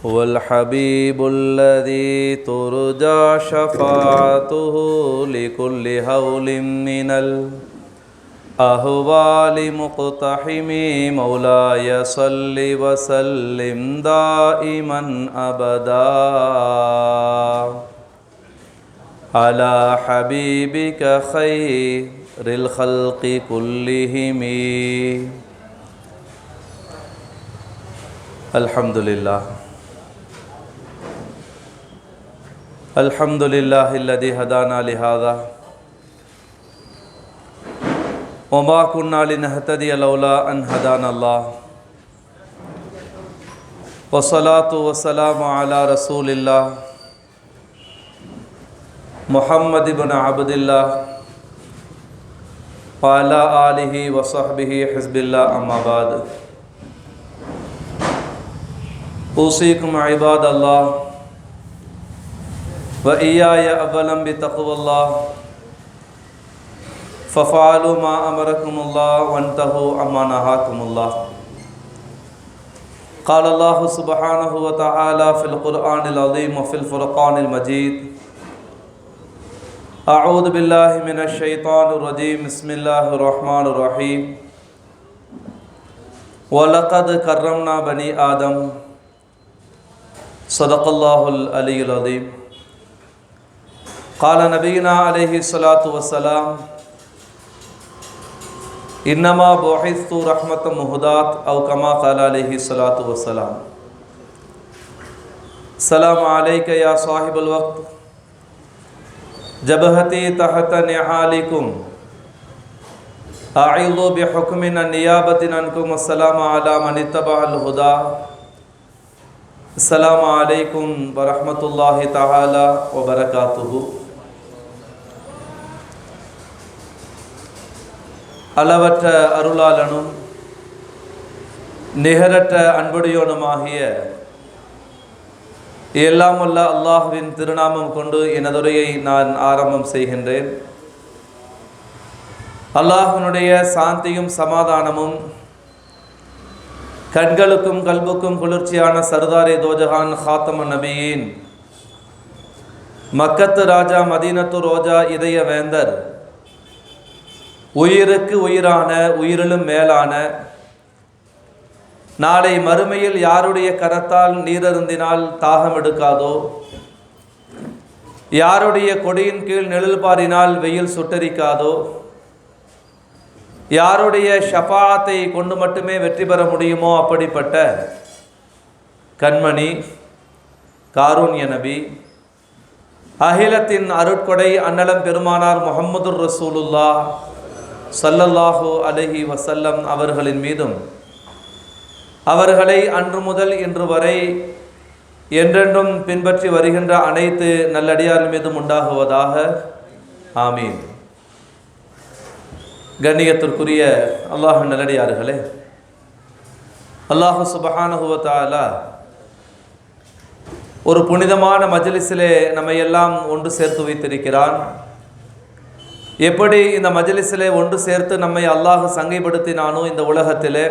هو الحبيب الذي ترجى شفاعته لكل هول من الأهوال مقتحم مولاي صل وسلم دائما أبدا على حبيبك خير الخلق كلهم. الحمد لله الحمد لله الذي هدانا لهذا وما كنا لنهتدي لولا أن هدانا الله والصلاة والسلام على رسول الله محمد بن عبد الله وعلى آله وصحبه حزب الله. أما بعد أوصيكم عباد الله وإياي أولا بتقوى الله ففعلوا ما أمركم الله وانتهوا عما نهاكم الله. قال الله سبحانه وتعالى في القرآن العظيم وفي الفرقان المجيد: أعوذ بالله من الشيطان الرجيم بسم الله الرحمن الرحيم وَلَقَدْ كَرَّمْنَا بَنِي آدَمَ صدق الله العلي العظيم. قال نبينا عليه الصلاة والسلام: إنما بعثت رحمة مهداة أو كما قال عليه الصلاة والسلام. السلام عليك يا صاحب الوقت جبهتي تحت نعالكم أعيذ بحكم النيابة عنكم. السلام على من اتبع الهدى. السلام عليكم ورحمة الله تعالى وبركاته. அளவற்ற அருளாளனும் நிகரற்ற அன்புடையோனுமாகிய எல்லாம் வல்ல அல்லாஹ்வின் திருநாமம் கொண்டு எனதுரையை நான் ஆரம்பம் செய்கின்றேன். அல்லாஹ்வினுடைய சாந்தியும் சமாதானமும் கண்களுக்கும் கல்புக்கும் குளிர்ச்சியான சர்தாரே தோஜஹான் ஹாத்தம நபியின் மக்கத்து ராஜா மதீனத்து ரோஜா இதய வேந்தர் உயிருக்கு உயிரான உயிரிலும் மேலான நாளை மறுமையில் யாருடைய கரத்தால் நீரருந்தினால் தாகம் எடுக்காதோ, யாருடைய கொடியின் கீழ் நிழல் பாரினால் வெயில் சுட்டரிக்காதோ, யாருடைய ஷஃபாஅத்தை கொண்டு மட்டுமே வெற்றி பெற முடியுமோ அப்படிப்பட்ட கண்மணி காரூண்ய நபி அகிலத்தின் அருட்கொடை அன்னலம் பெருமானார் முஹம்மதுர் ரசூலுல்லாஹ் ஸல்லல்லாஹு அலைஹி வஸல்லம் அவர்களின் மீதும் அவர்களை அன்று முதல் இன்று வரை என்றென்றும் பின்பற்றி வருகின்ற அனைத்து நல்லடியார் மீதும் உண்டாகுவதாக. ஆமீன். கண்ணியத்திற்குரிய அல்லாஹ் நல்லடியார்களே, அல்லாஹ் சுப்ஹானஹு வ தஆலா ஒரு புனிதமான மஜ்லிஸிலே நம்மை எல்லாம் ஒன்று சேர்த்து வைத்திருக்கிறான். எப்படி இந்த மஜ்லிஸிலே ஒன்று சேர்த்து நம்மை அல்லாஹ் சங்கைப்படுத்தினானோ இந்த உலகத்திலே,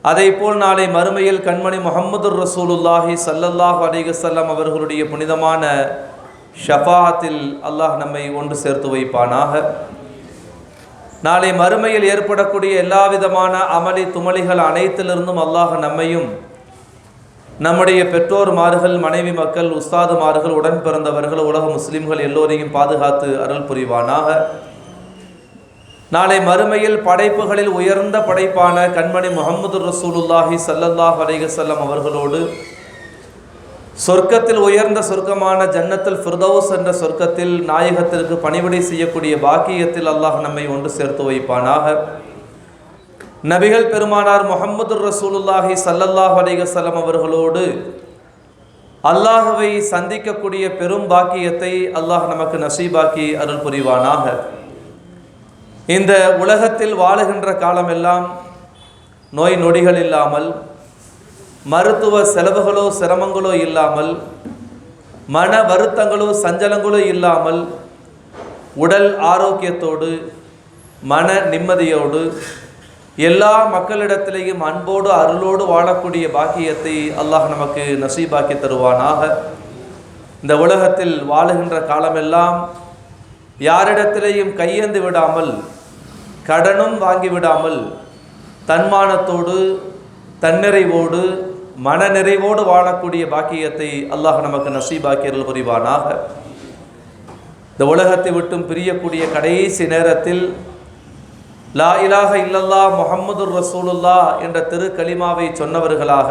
அதைப்போல் நாளை மறுமையில் கண்மணி முஹம்மதுர் ரசூலுல்லாஹி ஸல்லல்லாஹு அலைஹி வஸல்லம் அவர்களுடைய புனிதமான ஷஃபாஅத்தில் அல்லாஹ் நம்மை ஒன்று சேர்த்து வைப்பானாக. நாளை மறுமையில் ஏற்படக்கூடிய எல்லா விதமான அமளி துமளிகள் அனைத்திலிருந்தும் அல்லாஹ் நம்மையும் நம்முடைய பெற்றோர்மார்கள், மனைவி மக்கள், உஸ்தாதுமார்கள், உடன் பிறந்தவர்கள், உலக முஸ்லிம்கள் எல்லோரையும் பாதுகாத்து அருள் புரிவானாக. நாளை மறுமையில் படைப்புகளில் உயர்ந்த படைப்பான கண்மணி முஹம்மது ரசூலுல்லாஹி ஸல்லல்லாஹு அலைஹி வஸல்லம் அவர்களோடு சொர்க்கத்தில் உயர்ந்த சொர்க்கமான ஜன்னத்துல் ஃபிர்தௌஸ் என்ற சொர்க்கத்தில் நாயகத்திற்கு பணிவிடை செய்யக்கூடிய பாக்கியத்தில் அல்லாஹ் நம்மை ஒன்று சேர்த்து வைப்பானாக. நபிகள் பெருமானார் முஹம்மது ரசூலுல்லாஹி ஸல்லல்லாஹு அலைஹி வஸல்லம் அவர்களோடு அல்லாஹ்வை சந்திக்கக்கூடிய பெரும் பாக்கியத்தை அல்லாஹ் நமக்கு நசீபாக்கி அருள் புரிவானாக. இந்த உலகத்தில் வாழுகின்ற காலமெல்லாம் நோய் நொடிகள் இல்லாமல், மருத்துவ செலவுகளோ சிரமங்களோ இல்லாமல், மன வருத்தங்களோ சஞ்சலங்களோ இல்லாமல், உடல் ஆரோக்கியத்தோடு மன நிம்மதியோடு எல்லா மக்களிடத்திலேயும் அன்போடு அருளோடு வாழக்கூடிய பாக்கியத்தை அல்லாஹ் நமக்கு நசீபாக்கி தருவானாக. இந்த உலகத்தில் வாழுகின்ற காலமெல்லாம் யாரிடத்திலேயும் கையேந்து விடாமல், கடனும் வாங்கிவிடாமல், தன்மானத்தோடு தன்னிறைவோடு மனநிறைவோடு வாழக்கூடிய பாக்கியத்தை அல்லாஹ் நமக்கு நசீபாக்கி அருள் புரிவானாக. இந்த உலகத்தை விட்டும் பிரியக்கூடிய கடைசி நேரத்தில் லா இலாஹ இல்லல்லாஹ் முஹம்மதுர் ரசூலுல்லாஹ் என்ற திரு கலிமாவை சொன்னவர்களாக,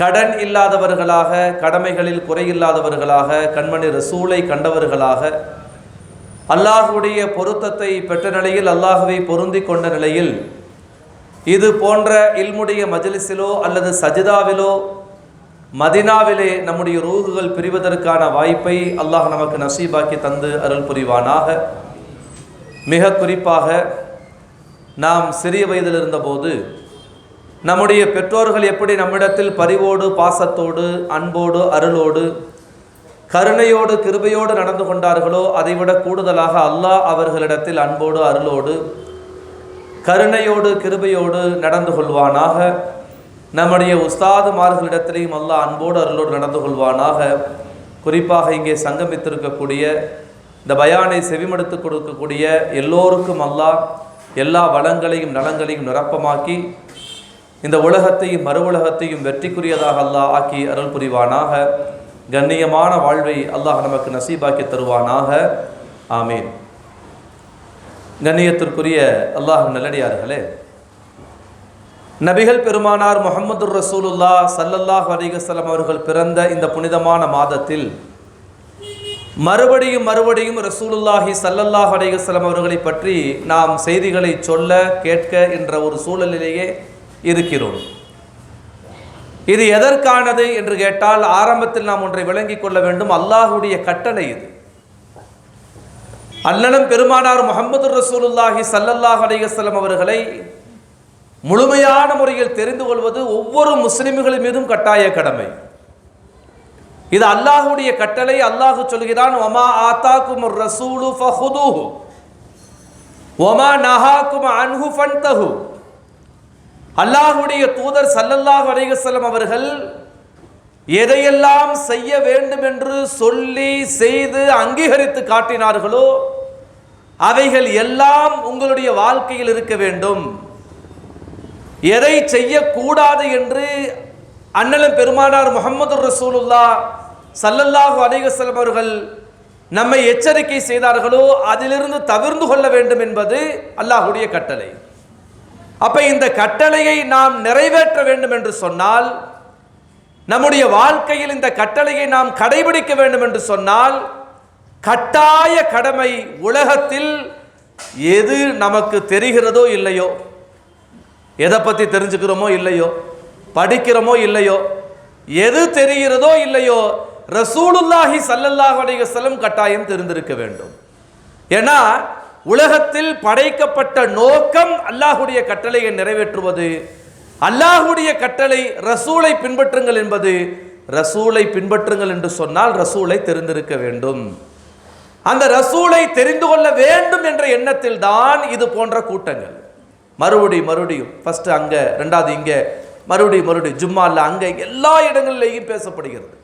கடன் இல்லாதவர்களாக, கடமைகளில் குறையில்லாதவர்களாக, கண்மணி ரசூலை கண்டவர்களாக, அல்லாஹுடைய பொருத்தத்தை பெற்ற நிலையில், அல்லாஹுவை பொருந்தி கொண்ட நிலையில், இது போன்ற இல்முடைய மஜ்லிஸிலோ அல்லது சஜிதாவிலோ மதினாவிலே நம்முடைய ரூஹுகள் பிரிவதற்கான வாய்ப்பை அல்லாஹ் நமக்கு நசீபாக்கி தந்து அருள் புரிவானாக. மிக குறிப்பாக நாம் சிறிய வயதில் இருந்தபோது நம்முடைய பெற்றோர்கள் எப்படி நம்மிடத்தில் பரிவோடு பாசத்தோடு அன்போடு அருளோடு கருணையோடு கிருபையோடு நடந்து கொண்டார்களோ அதைவிட கூடுதலாக அல்லாஹ் அவர்களிடத்தில் அன்போடு அருளோடு கருணையோடு கிருபையோடு நடந்து கொள்வானாக. நம்முடைய உஸ்தாதுமார்களிடத்திலையும் அல்லாஹ் அன்போடு அருளோடு நடந்து கொள்வானாக. குறிப்பாக இங்கே சங்கமித்திருக்கக்கூடிய இந்த பயானை செவிமடுத்து கொடுக்கக்கூடிய எல்லோருக்கும் அல்லாஹ் எல்லா வளங்களையும் நலங்களையும் நிரப்பமாக்கி இந்த உலகத்தையும் மறு உலகத்தையும் வெற்றிக்குரியதாக அல்லாஹ் ஆக்கி அருள் புரிவானாக. கண்ணியமான வாழ்வை அல்லாஹ் நமக்கு நசீபாக்கி தருவானாக. ஆமீன். கண்ணியத்திற்குரிய அல்லாஹ் நல்லடியார்களே, நபிகள் பெருமானார் முஹம்மதுர் ரசூலுல்லாஹ் ஸல்லல்லாஹு அலைஹி வஸல்லம் அவர்கள் பிறந்த இந்த புனிதமான மாதத்தில் மறுபடியும் ரசூலுல்லாஹி ஸல்லல்லாஹு அலைஹி வஸல்லம் அவர்களை பற்றி நாம் செய்திகளை சொல்ல கேட்க என்ற ஒரு சூழலிலேயே இருக்கிறோம். இது எதற்கானது என்று கேட்டால், ஆரம்பத்தில் நாம் ஒன்றை விளங்கிக் கொள்ள வேண்டும். அல்லாஹுடைய கட்டளை இது. அண்ணனும் பெருமானார் முஹம்மதுர் ரசூலுல்லாஹி ஸல்லல்லாஹு அலைஹி வஸல்லம் அவர்களை முழுமையான முறையில் தெரிந்து கொள்வது ஒவ்வொரு முஸ்லிம்களின் மீதும் கட்டாய கடமை. இது அல்லாஹுடைய கட்டளை. அல்லாஹு சொல்கிறான், வமா ஆதாக்குமுர் ரசூலு ஃபஹுதுஹு வமா நஹாக்கும் அன்ஹு ஃபன்தஹு. அல்லாஹுடைய தூதர் ஸல்லல்லாஹு அலைஹி வஸல்லம் அவர்கள் எதையெல்லாம் செய்ய வேண்டும் என்று சொல்லி செய்து அங்கீகரித்து காட்டினார்களோ அவைகள் எல்லாம் உங்களுடைய வாழ்க்கையில் இருக்க வேண்டும். எதை செய்யக்கூடாது என்று அண்ணலும் பெருமானார் முஹம்மதுர் ரசூலுல்லாஹ் ஸல்லல்லாஹு அலைஹி வஸல்லம் அவர்கள் நம்மை எச்சரிக்கை செய்தார்களோ அதிலிருந்து தவிர்ந்து கொள்ள வேண்டும் என்பது அல்லாஹுடைய கட்டளை. அப்ப இந்த கட்டளையை நாம் நிறைவேற்ற வேண்டும் என்று சொன்னால், நம்முடைய வாழ்க்கையில் இந்த கட்டளையை நாம் கடைபிடிக்க வேண்டும் என்று சொன்னால், கட்டாய கடமை. உலகத்தில் எது நமக்கு தெரிகிறதோ இல்லையோ, எதை பற்றி தெரிஞ்சுக்கிறோமோ இல்லையோ, படிக்கிறோமோ இல்லையோ, எது தெரிகிறதோ இல்லையோ, ரசூலுல்லாஹி ஸல்லல்லாஹு அலைஹி வஸல்லம் கட்டாயம் தெரிந்திருக்க வேண்டும். ஏன்னா உலகத்தில் படைக்கப்பட்ட நோக்கம் அல்லாஹுடைய கட்டளையை நிறைவேற்றுவது. அல்லாஹுடைய கட்டளை ரசூலை பின்பற்றுங்கள் என்பது. ரசூலை பின்பற்றுங்கள் என்று சொன்னால் ரசூலை தெரிந்திருக்க வேண்டும். அந்த ரசூலை தெரிந்து கொள்ள வேண்டும் என்ற எண்ணத்தில் தான் இது போன்ற கூட்டங்கள். மறுபடியும் ஃபர்ஸ்ட் அங்க, ரெண்டாவது இங்க, மறுபடியும் ஜும்மால அங்க, எல்லா இடங்களிலேயும் பேசப்படுகிறது.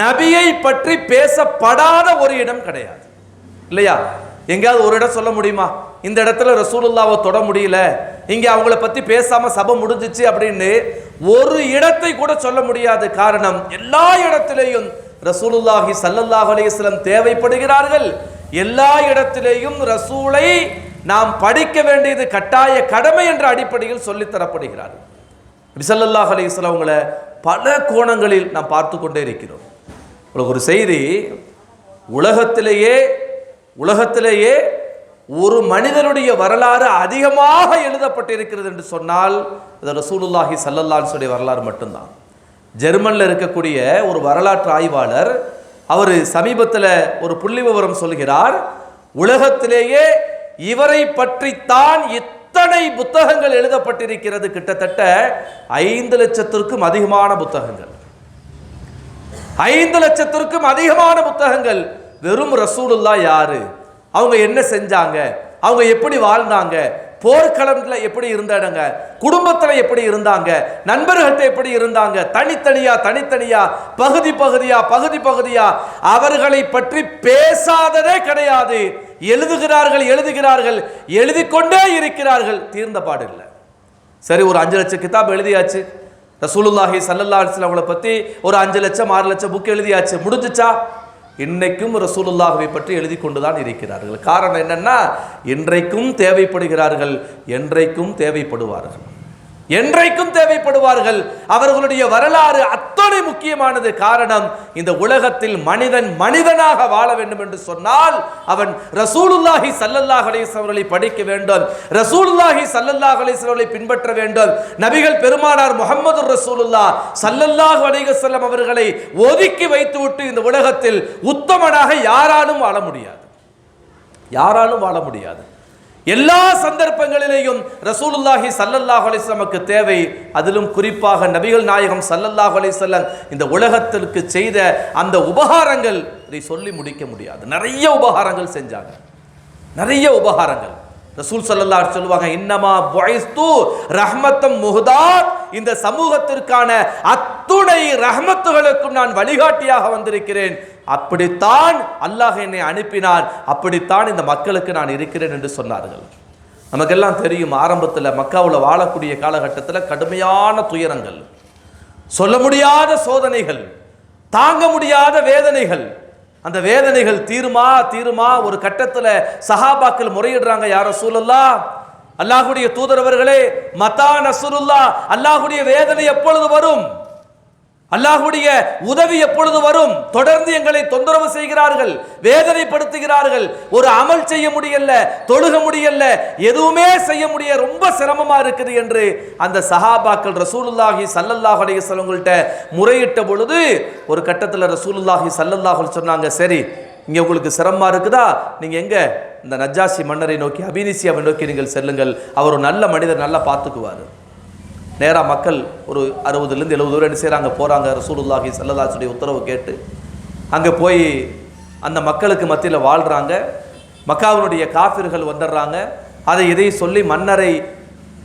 நபியை பற்றி பேசப்படாத ஒரு இடம் கிடையாது, இல்லையா? எங்கேயாவது ஒரு இடம் சொல்ல முடியுமா, இந்த இடத்துல ரசூலுல்லாவை தொட முடியல, இங்க அவங்கள பத்தி பேசாம சபை முடிஞ்சிச்சு அப்படின்னு ஒரு இடத்தை கூட சொல்ல முடியாது. காரணம், எல்லா இடத்திலேயும் ரசூலுல்லாஹி ஸல்லல்லாஹு அலைஹி வஸல்லம் தேவைப்படுகிறார்கள். எல்லா இடத்திலேயும் ரசூலை நாம் படிக்க வேண்டியது கட்டாய கடமை என்ற அடிப்படையில் சொல்லித்தரப்படுகிறார்கள். நபி ஸல்லல்லாஹு அலைஹி வஸல்லம் அவங்கள பல கோணங்களில் நாம் பார்த்து கொண்டே இருக்கிறோம். உங்களுக்கு ஒரு செய்தி, உலகத்திலேயே ஒரு மனிதனுடைய வரலாறு அதிகமாக எழுதப்பட்டிருக்கிறது என்று சொன்னால் அது ரசூலுல்லாஹி ஸல்லல்லாஹு அலைஹி வஸல்லம் வரலாறு மட்டும்தான். ஜெர்மனில் இருக்கக்கூடிய ஒரு வரலாற்று ஆய்வாளர், அவர் சமீபத்தில் ஒரு புள்ளி விவரம் சொல்கிறார். உலகத்திலேயே இவரை பற்றித்தான் இத்தனை புத்தகங்கள் எழுதப்பட்டிருக்கிறது. கிட்டத்தட்ட 5 லட்சத்திற்கும் அதிகமான புத்தகங்கள். 5 லட்சத்திற்கும் அதிகமான புத்தகங்கள். வெறும் ரசூலுல்லாஹ் யாரு, அவங்க என்ன செஞ்சாங்க, அவங்க எப்படி வாழ்ந்தாங்க, போர்க்களம்ல எப்படி இருந்தாங்க, குடும்பத்துல எப்படி இருந்தாங்க, நண்பர்கள்ட்ட எப்படி இருந்தாங்க, தனித்தனியா பகுதி பகுதியா அவர்களை பற்றி பேசாததே கிடையாது. எழுதுகிறார்கள், எழுதிக்கொண்டே இருக்கிறார்கள், தீர்ந்த பாடு இல்லை. சரி, ஒரு 5 லட்சம் கிதாப் எழுதியாச்சு. ரசூலுல்லாஹி ஸல்லல்லாஹு அலைஹி வஸல்லம் அவங்களை பத்தி ஒரு 5 லட்சம் 6 லட்சம் புக் எழுதியாச்சு, முடிஞ்சுச்சா? இன்னைக்கும் ரசூலுல்லாஹ்வை பற்றி எழுதி கொண்டுதான் இருக்கிறார்கள். காரணம் என்னன்னா, இன்றைக்கும் தேவைப்படுகிறார்கள், என்றைக்கும் தேவைப்படுவார்கள், என்றைக்கும் தேவைப்படுவார்கள். அவர்களுடைய வரலாறு அத்தனை முக்கியமானது. காரணம், இந்த உலகத்தில் மனிதன் மனிதனாக வாழ வேண்டும் என்று சொன்னால் அவன் ரசூலுல்லாஹி ஸல்லல்லாஹு அலைஹி வஸல்லம் அவர்களை படிக்க வேண்டும், ரசூலுல்லாஹி ஸல்லல்லாஹு அலைஹி வஸல்லம் அவர்களை பின்பற்ற வேண்டும். நபிகள் பெருமானார் முஹம்மது ரசூலுல்லாஹ் ஸல்லல்லாஹு அலைஹி வஸல்லம் அவர்களை ஒதுக்கி வைத்துவிட்டு இந்த உலகத்தில் உத்தமனாக யாராலும் வாழ முடியாது, யாராலும் வாழ முடியாது. எல்லா சந்தர்ப்பங்களிலேயும் ரசூலுல்லாஹி ஸல்லல்லாஹு அலைஹி வஸல்லம் தேவை. அதிலும் குறிப்பாக நபிகள் நாயகம் ஸல்லல்லாஹு அலைஹி வஸல்லம் இந்த உலகத்திற்கு செய்த அந்த உபகாரங்கள் இதை சொல்லி முடிக்க முடியாது. நிறைய உபகாரங்கள் செஞ்சாங்க, நிறைய உபகாரங்கள். ரசூல் ஸல்லல்லாஹு அலைஹி சொல்லுவாங்க, இன்னமா புஇஸ்து ரஹ்மத்தம் முஹ்தாத், இந்த சமூகத்திற்கான அத்துணை ரஹ்மத்துகளுக்கும் நான் வழிகாட்டியாக வந்திருக்கிறேன். அப்படித்தான் அல்லாஹ் என்னை அனுப்பினான், அப்படித்தான் இந்த மக்களுக்கு நான் இருக்கிறேன் என்று சொன்னார்கள். நமக்கெல்லாம் தெரியும், ஆரம்பத்தில் மக்காவில் வாழக்கூடிய காலகட்டத்தில் கடுமையான துயரங்கள், சொல்ல முடியாத சோதனைகள், தாங்க முடியாத வேதனைகள். அந்த வேதனைகள் தீருமா ஒரு கட்டத்தில் சஹாபாக்கள் முறையிடுறாங்க, யா ரசூலல்லாஹ், அல்லாஹ்வுடைய தூதரவர்களே, மதா நஸ்ருல்லாஹ், அல்லாஹ்வுடைய வேதனை எப்பொழுது வரும், அல்லாஹ்வுடைய உதவி எப்பொழுது வரும்? தொடர்ந்து எங்களை தொந்தரவு செய்கிறார்கள், வேதனைப்படுத்துகிறார்கள், ஒரு அமல் செய்ய முடியல, தொழுக முடியல, எதுவுமே செய்ய முடிய ரொம்ப சிரமமா இருக்குது என்று அந்த சஹாபாக்கள் ரசூலுல்லாஹி ஸல்லல்லாஹு அலைஹி வஸல்லம் கிட்ட முறையிட்ட பொழுது ஒரு கட்டத்தில் ரசூலுல்லாஹி ஸல்லல்லாஹு அலைஹி வஸல்லம் சொன்னாங்க, சரி, இங்க உங்களுக்கு சிரமமா இருக்குதா, நீங்க எங்க இந்த நஜ்ஜாசி மன்னரை நோக்கி, அபினிசியாவை நோக்கி நீங்கள் செல்லுங்கள், அவர் ஒரு நல்ல மனிதர், நல்லா பார்த்துக்குவார். நேராக மக்கள் ஒரு 60லேருந்து 70 பேர் என்ன செய்கிறாங்க, போகிறாங்க. ரசூலுல்லாஹி ஸல்லல்லாஹு அலைஹி வஸல்லம் உத்தரவு கேட்டு அங்கே போய் அந்த மக்களுக்கு மத்தியில் வாழ்கிறாங்க. மக்காவினுடைய காஃபிர்கள் வந்துடுறாங்க. அதை இதை சொல்லி மன்னரை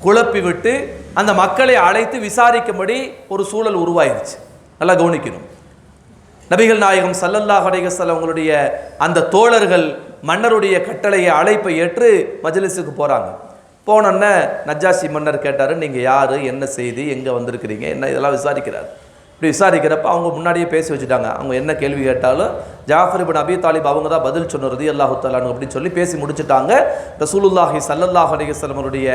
குழப்பி விட்டு அந்த மக்களை அழைத்து விசாரிக்கும்படி ஒரு சூழல் உருவாயிருச்சு. நல்லா கவனிக்கணும். நபிகள் நாயகம் ஸல்லல்லாஹு அலைஹி வஸல்லம் அவங்களுடைய அந்த தோழர்கள் மன்னருடைய கட்டளையை, அழைப்பை ஏற்று மஜ்லிஸுக்கு போகிறாங்க. போனோன்னே நஜ்ஜாசி மன்னர் கேட்டார், நீங்கள் யார், என்ன செய்தி, எங்கே வந்திருக்கிறீங்க, என்ன, இதெல்லாம் விசாரிக்கிறார். இப்படி விசாரிக்கிறப்ப அவங்க முன்னாடியே பேசி வச்சுட்டாங்க. அவங்க என்ன கேள்வி கேட்டாலும் ஜாஃபர் இப்னு அபி தாலிப் அவங்க தான் பதில் சொன்னது ரலியல்லாஹு தஆலா அன்ஹு அப்படின்னு சொல்லி பேசி முடிச்சுட்டாங்க. ரசூலுல்லாஹி ஸல்லல்லாஹு அலைஹி வஸல்லம் அவருடைய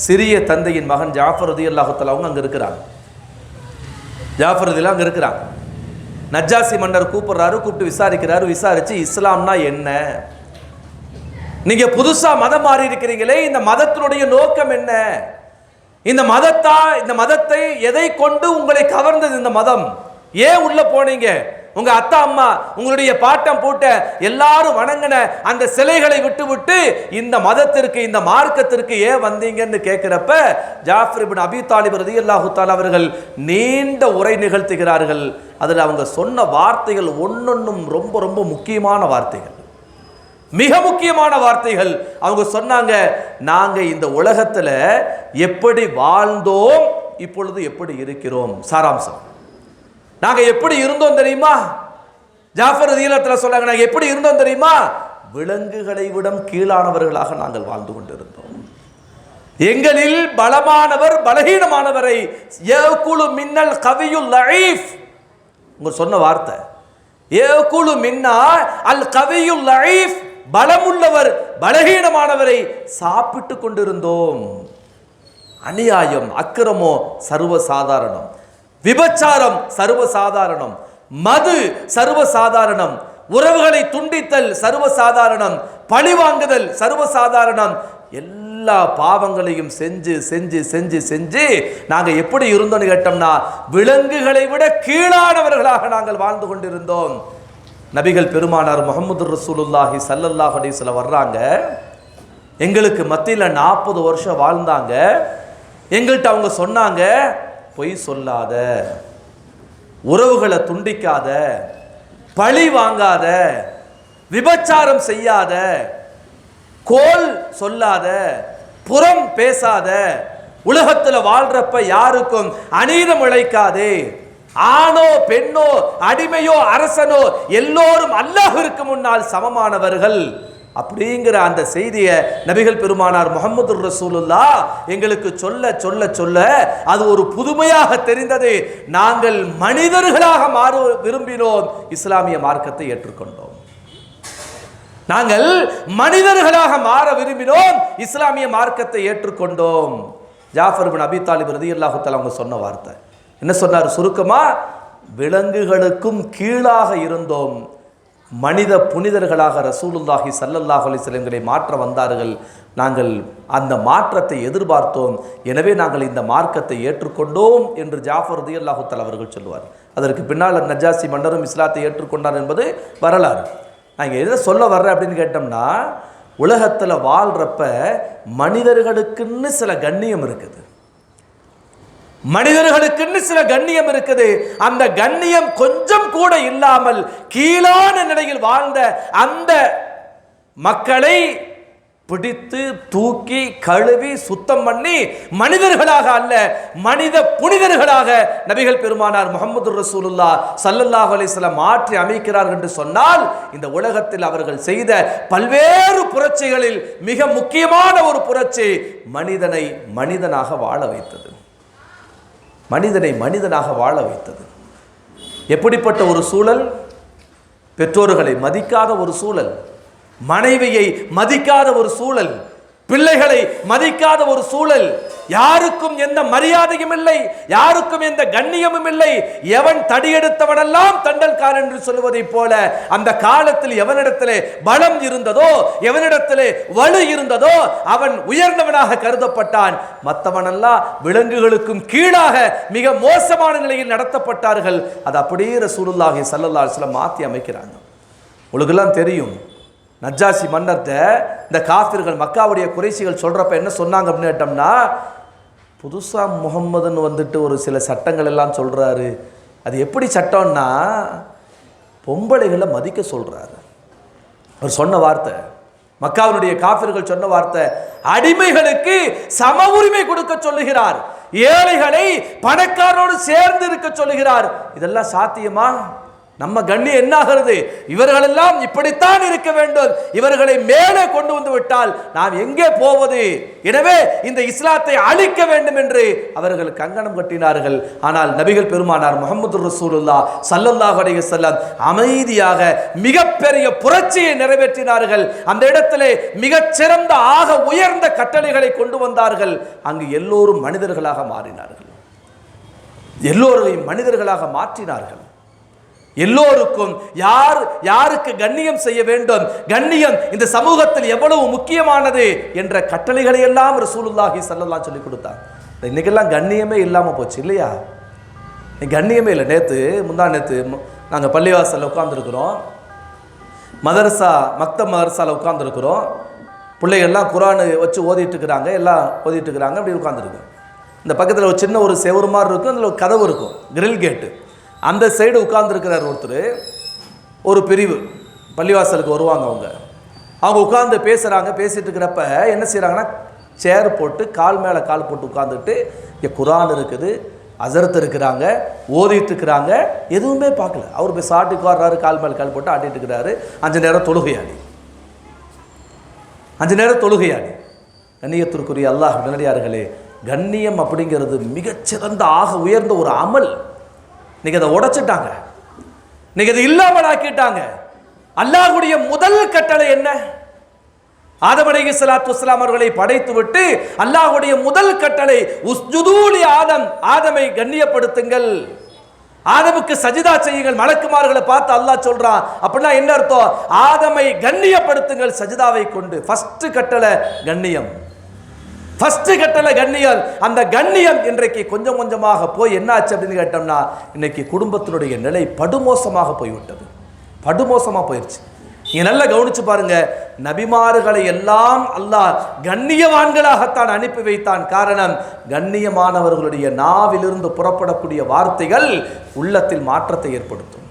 சிறிய தந்தையின் மகன் ஜாஃபர் ரலியல்லாஹு தஆலா அவங்க அங்கே இருக்கிறாங்க. ஜாஃபர் ரலியல்லாஹு அங்கே இருக்கிறாங்க. நஜ்ஜாசி மன்னர் கூப்பிடுறாரு, கூப்பிட்டு விசாரிக்கிறாரு. விசாரிச்சு இஸ்லாம்னா என்ன, நீங்க புதுசா மதம் மாறி இருக்கிறீங்களே, இந்த மதத்தினுடைய நோக்கம் என்ன, இந்த மதத்தை எதை கொண்டு உங்களை கவர்ந்தது, இந்த மதம் ஏன் உள்ள போனீங்க, உங்க அத்தா அம்மா உங்களுடைய பாட்டம் பூட்ட எல்லாரும் வணங்கின அந்த சிலைகளை விட்டு இந்த மதத்திற்கு, இந்த மார்க்கத்திற்கு ஏன் வந்தீங்கன்னு கேட்கிறப்ப ஜாஃபர் இப்னு அபி தாலிப் ரலியல்லாஹு தஆலா அவர்கள் நீண்ட உரை நிகழ்த்துகிறார்கள். அதில் அவங்க சொன்ன வார்த்தைகள் ஒன்னொன்னும் ரொம்ப ரொம்ப முக்கியமான வார்த்தைகள், மிக முக்கியமான வார்த்தைகள். அவங்க சொன்னாங்க, நாங்க இந்த உலகத்துல எப்படி வாழ்ந்தோம், இப்பொழுது எப்படி இருக்கிறோம். சாராம்சம், நாங்க எப்படி இருந்தோம் தெரியுமா? ஜாஃபர் ரலியல்லாஹு சொல்றாங்க, நாங்க எப்படி இருந்தோம் தெரியுமா? விலங்குகளை விட கீழானவர்களாக நாங்கள் வாழ்ந்து கொண்டிருந்தோம். எங்களில் பலமானவர் பலகீனமானவரை யகுலு மின்னல் கவியுல் லஈஃப், உங்க சொன்ன வார்த்தை, யகுலு மின்னா அல் கவியுல் லஈஃப், பலமுள்ளவர் பலகீனமானவரை சாப்பிட்டு கொண்டிருந்தோம். அநியாயம், அக்கிரமோ சர்வசாதாரணம், விபச்சாரம் சர்வசாதாரணம், மது சர்வசாதாரணம், உறவுகளை துண்டித்தல் சர்வசாதாரணம், பழிவாங்குதல் சர்வசாதாரணம். எல்லா பாவங்களையும் செஞ்சு செஞ்சு செஞ்சு செஞ்சு நாங்க எப்படி இருந்தோம்னு கேட்டோம்னா விலங்குகளை விட கீழானவர்களாக நாங்கள் வாழ்ந்து கொண்டிருந்தோம். நபிகள் பெருமானார் முஹம்மது ரசூலுல்லாஹி ஸல்லல்லாஹு அலைஹி வஸல்லம் வர்றாங்க. எங்களுக்கு மத்தியில் 40 வருஷம் வாழ்ந்தாங்க. எங்கள்கிட்ட அவங்க சொன்னாங்க, பொய் சொல்லாத, உறவுகளை துண்டிக்காத, பழி வாங்காத, விபச்சாரம் செய்யாத, கோல் சொல்லாத, புறம் பேசாத, உலகத்துல வாழ்றப்ப யாருக்கும் அநீதம் இழைக்காதே, ஆணோ பெண்ணோ அடிமையோ அரசனோ எல்லோரும் அல்லாஹ்விற்கு முன்னால் சமமானவர்கள் அப்படிங்கிற அந்த செய்தியை நபிகள் பெருமானார் முஹம்மது ரசூலுல்லாஹ் எங்களுக்கு சொல்ல சொல்ல சொல்ல அது ஒரு புதுமையாக தெரிந்தது. நாங்கள் மனிதர்களாக மாற விரும்பினோம், இஸ்லாமிய மார்க்கத்தை ஏற்றுக்கொண்டோம். நாங்கள் மனிதர்களாக மாற விரும்பினோம், இஸ்லாமிய மார்க்கத்தை ஏற்றுக்கொண்டோம். ஜாஃபர் பின் அபி தாலிப் ரலியல்லாஹு தஆலா அவங்க சொன்ன வார்த்தை என்ன சொன்னார்? சுருக்கமா, விலங்குகளுக்கும் கீழாக இருந்தோம், மனித புனிதர்களாக ரசூலுல்லாஹி ஸல்லல்லாஹு அலைஹி வஸல்லம் மாற்ற வந்தார்கள், நாங்கள் அந்த மாற்றத்தை எதிர்பார்த்தோம், எனவே நாங்கள் இந்த மார்க்கத்தை ஏற்றுக்கொண்டோம் என்று ஜாஃபர் ரலியல்லாஹு தஆலா அவர்கள் சொல்லுவார். அதற்கு பின்னால் நஜாசி மன்னரும் இஸ்லாத்தை ஏற்றுக்கொண்டார் என்பது வரலாறு. நான் இங்கே எதை சொல்ல வர்றேன் அப்படின்னு கேட்டோம்னா, உலகத்தில் வாழ்கிறப்ப மனிதர்களுக்குன்னு சில கண்ணியம் இருக்குது, மனிதர்களுக்குன்னு சில கண்ணியம் இருக்குது. அந்த கண்ணியம் கொஞ்சம் கூட இல்லாமல் கீழான நிலையில் வாழ்ந்த அந்த மக்களை பிடித்து தூக்கி கழுவி சுத்தம் பண்ணி மனிதர்களாக அல்ல மனித புனிதர்களாக நபிகள் பெருமானார் முஹம்மது ரசூலுல்லாஹ் ஸல்லல்லாஹு அலைஹி வஸல்லம் மாற்றி அமைக்கிறார்கள் என்று சொன்னால், இந்த உலகத்தில் அவர்கள் செய்த பல்வேறு புரட்சிகளில் மிக முக்கியமான ஒரு புரட்சி மனிதனை மனிதனாக வாழ வைத்தது. மனிதனை மனிதனாக வாழ வைத்தது. எப்படிப்பட்ட ஒரு சூழல்? பெற்றோர்களை மதிக்காத ஒரு சூழல், மனைவியை மதிக்காத ஒரு சூழல், பிள்ளைகளை மதிக்காத ஒரு சூழல், யாருக்கும் எந்த மரியாதையும் இல்லை, யாருக்கும் எந்த கண்ணியமும் இல்லை. எவன் தடியெடுத்தவனெல்லாம் தண்டல்காரன் என்று சொல்வதை போல அந்த காலத்தில் எவனிடத்திலே பலம் இருந்ததோ, எவனிடத்திலே வலு இருந்ததோ அவன் உயர்ந்தவனாக கருதப்பட்டான். மற்றவனெல்லாம் விலங்குகளுக்கும் கீழாக மிக மோசமான நிலையில் நடத்தப்பட்டார்கள். அது அப்படியே ரசூலுல்லாஹி ஸல்லல்லாஹு அலைஹி வஸல்லம் மாற்றி அமைக்கிறாங்க. உங்களுக்கெல்லாம் தெரியும், நஜ்ஜாசி மன்னர்கிட்ட இந்த காஃபிர்கள் மக்காவுடைய குறைசிகள் சொல்கிறப்ப என்ன சொன்னாங்க அப்படின்னு கேட்டோம்னா, புதுசாக முகம்மதுன்னு வந்துட்டு ஒரு சில சட்டங்கள் எல்லாம் சொல்கிறாரு. அது எப்படி சட்டம்னா, பொம்பளைகளை மதிக்க சொல்கிறாரு. அவர் சொன்ன வார்த்தை, மக்காவினுடைய காஃபிர்கள் சொன்ன வார்த்தை, அடிமைகளுக்கு சம உரிமை கொடுக்க சொல்லுகிறார், ஏழைகளை பணக்காரோடு சேர்ந்து இருக்க சொல்லுகிறார். இதெல்லாம் சாத்தியமா? நம்ம கண்ணியம் என்ன ஆகிறது? இவர்களெல்லாம் இப்படித்தான் இருக்க வேண்டும், இவர்களை மேலே கொண்டு வந்து விட்டால் நாம் எங்கே போவது? எனவே இந்த இஸ்லாத்தை அழிக்க வேண்டும் என்று அவர்கள் கங்கணம் கட்டினார்கள். ஆனால் நபிகள் பெருமானார் முஹம்மது ரசூலுல்லாஹ் ஸல்லல்லாஹு அலைஹி வஸல்லம் அமைதியாக மிகப்பெரிய புரட்சியை நிறைவேற்றினார்கள். அந்த இடத்திலே மிகச்சிறந்த ஆக உயர்ந்த கட்டளைகளை கொண்டு வந்தார்கள். அங்கு எல்லோரும் மனிதர்களாக மாறினார்கள், எல்லோரையும் மனிதர்களாக மாற்றினார்கள். எல்லோருக்கும் யாருக்கு கண்ணியம் செய்ய வேண்டும், கண்ணியம் இந்த சமூகத்தில் எவ்வளவு முக்கியமானது என்ற கட்டளைகளை எல்லாம் ரசூலுல்லாஹி ஸல்லல்லாஹு அலைஹி சொல்லிக் கொடுத்தார். இன்னைக்கெல்லாம் கண்ணியமே இல்லாமல் போச்சு இல்லையா? கண்ணியமே இல்லை. முந்தா நேற்று நாங்கள் பள்ளிவாசலில் உட்காந்துருக்குறோம், மக்தப் மதரசாவில் உட்காந்துருக்குறோம். பிள்ளைகள்லாம் குர்ஆன் வச்சு ஓதிட்டு இருக்கிறாங்க, எல்லாம் ஓதிட்டு இருக்கிறாங்க. அப்படி உட்காந்துருக்கு. இந்த பக்கத்தில் ஒரு சின்ன ஒரு செவுரு மாதிரி இருக்கும், அதில் ஒரு கதவு இருக்கும், கிரில் கேட்டு. அந்த சைடு உட்கார்ந்துருக்கிறார் ஒருத்தர். ஒரு பிரிவு பள்ளிவாசலுக்கு வருவாங்க, அவங்க உட்கார்ந்து பேசுகிறாங்க. பேசிகிட்டு இருக்கிறப்ப என்ன செய்கிறாங்கன்னா, சேர் போட்டு கால் மேலே கால் போட்டு உட்காந்துட்டு இங்கே குர்ஆன் இருக்குது, அசரத் இருக்கிறாங்க, ஓதிட்டு இருக்கிறாங்க, எதுவுமே பார்க்கல. அவர் போய் சாட்டுக்கு வர்றாரு, கால் மேலே கால் போட்டு ஆட்டிட்டு இருக்கிறாரு. 5 நேரம் தொழுகையாடி, 5 நேரம் தொழுகையாடி. கண்ணியத்திற்குரிய அல்லாஹ் நல்லடியார்களே, கண்ணியம் அப்படிங்கிறது மிகச்சிறந்த ஆக உயர்ந்த ஒரு அமல். இன்னைக்கு அதை உடைச்சிட்டாங்க, இன்னைக்கு அதை இல்லாமல் ஆக்கிட்டாங்க. அல்லாஹ்வுடைய முதல் கட்டளை என்ன? ஆதம் அலைஹிஸ்ஸலாத்து வஸ்ஸலாம் அவர்களை படைத்து விட்டு அல்லாஹ்வுடைய முதல் கட்டளை உஸ்ஜுது லி ஆதம், ஆதமை கண்ணியப்படுத்துங்கள், ஆதமுக்கு சஜிதா செய்யுங்கள். மலக்குமார்களை பார்த்து அல்லாஹ் சொல்றான். அப்படின்னா என்ன அர்த்தம்? ஆதமை கண்ணியப்படுத்துங்கள் சஜிதாவை கொண்டு. ஃபர்ஸ்ட் கட்டளை கண்ணியம், ஃபர்ஸ்ட் கட்டளை கண்ணியம். அந்த கண்ணியம் இன்றைக்கு கொஞ்சம் கொஞ்சமாக போய் என்ன ஆச்சு அப்படின்னு கேட்டோம்னா, இன்னைக்கு குடும்பத்தினுடைய நிலை படுமோசமாக போய்விட்டது, படுமோசமாக போயிடுச்சு. நீங்கள் நல்லா கவனிச்சு பாருங்க, நபிமார்களை எல்லாம் அல்லாஹ் கண்ணியவான்களாகத்தான் அனுப்பி வைத்தான். காரணம், கண்ணியமானவர்களுடைய நாவிலிருந்து புறப்படக்கூடிய வார்த்தைகள் உள்ளத்தில் மாற்றத்தை ஏற்படுத்தும்,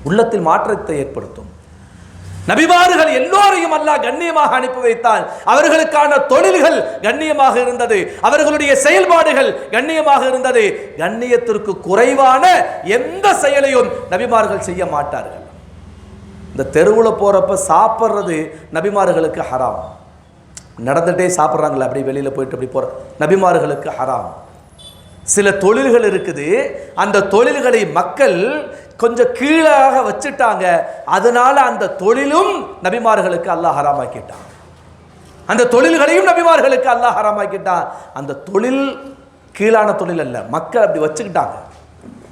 உள்ளத்தில் மாற்றத்தை ஏற்படுத்தும். நபிமார்கள் எல்லோரையும் அல்லாஹ் கண்ணியமாக அனுப்பி வைத்தான். அவர்களுக்கான தொழில்கள் கண்ணியமாக இருந்தது, அவர்களுடைய செயல்பாடுகள் கண்ணியமாக இருந்தது. கண்ணியத்திற்கு குறைவான எந்த செயலையும் நபிமார்கள் செய்ய மாட்டார்கள். இந்த தெருவில் போறப்ப சாப்பிட்றது நபிமார்களுக்கு ஹராம். நடந்துட்டே சாப்பிட்றாங்களே, அப்படி வெளியில போயிட்டு அப்படி போற நபிமார்களுக்கு ஹராம். சில தொழில்கள் இருக்குது, அந்த தொழில்களை மக்கள் கொஞ்சம் கீழாக வச்சுட்டாங்க, அதனால அந்த தொழிலும் நபிமார்களுக்கு அல்லாஹ் ஹராமாக்கிட்டான். அந்த தொழில்களையும் நபிமார்களுக்கு அல்லாஹ் ஹராமாக்கிட்டான். அந்த தொழில் கீழான தொழில் அல்ல, மக்கள் அப்படி வச்சுக்கிட்டாங்க.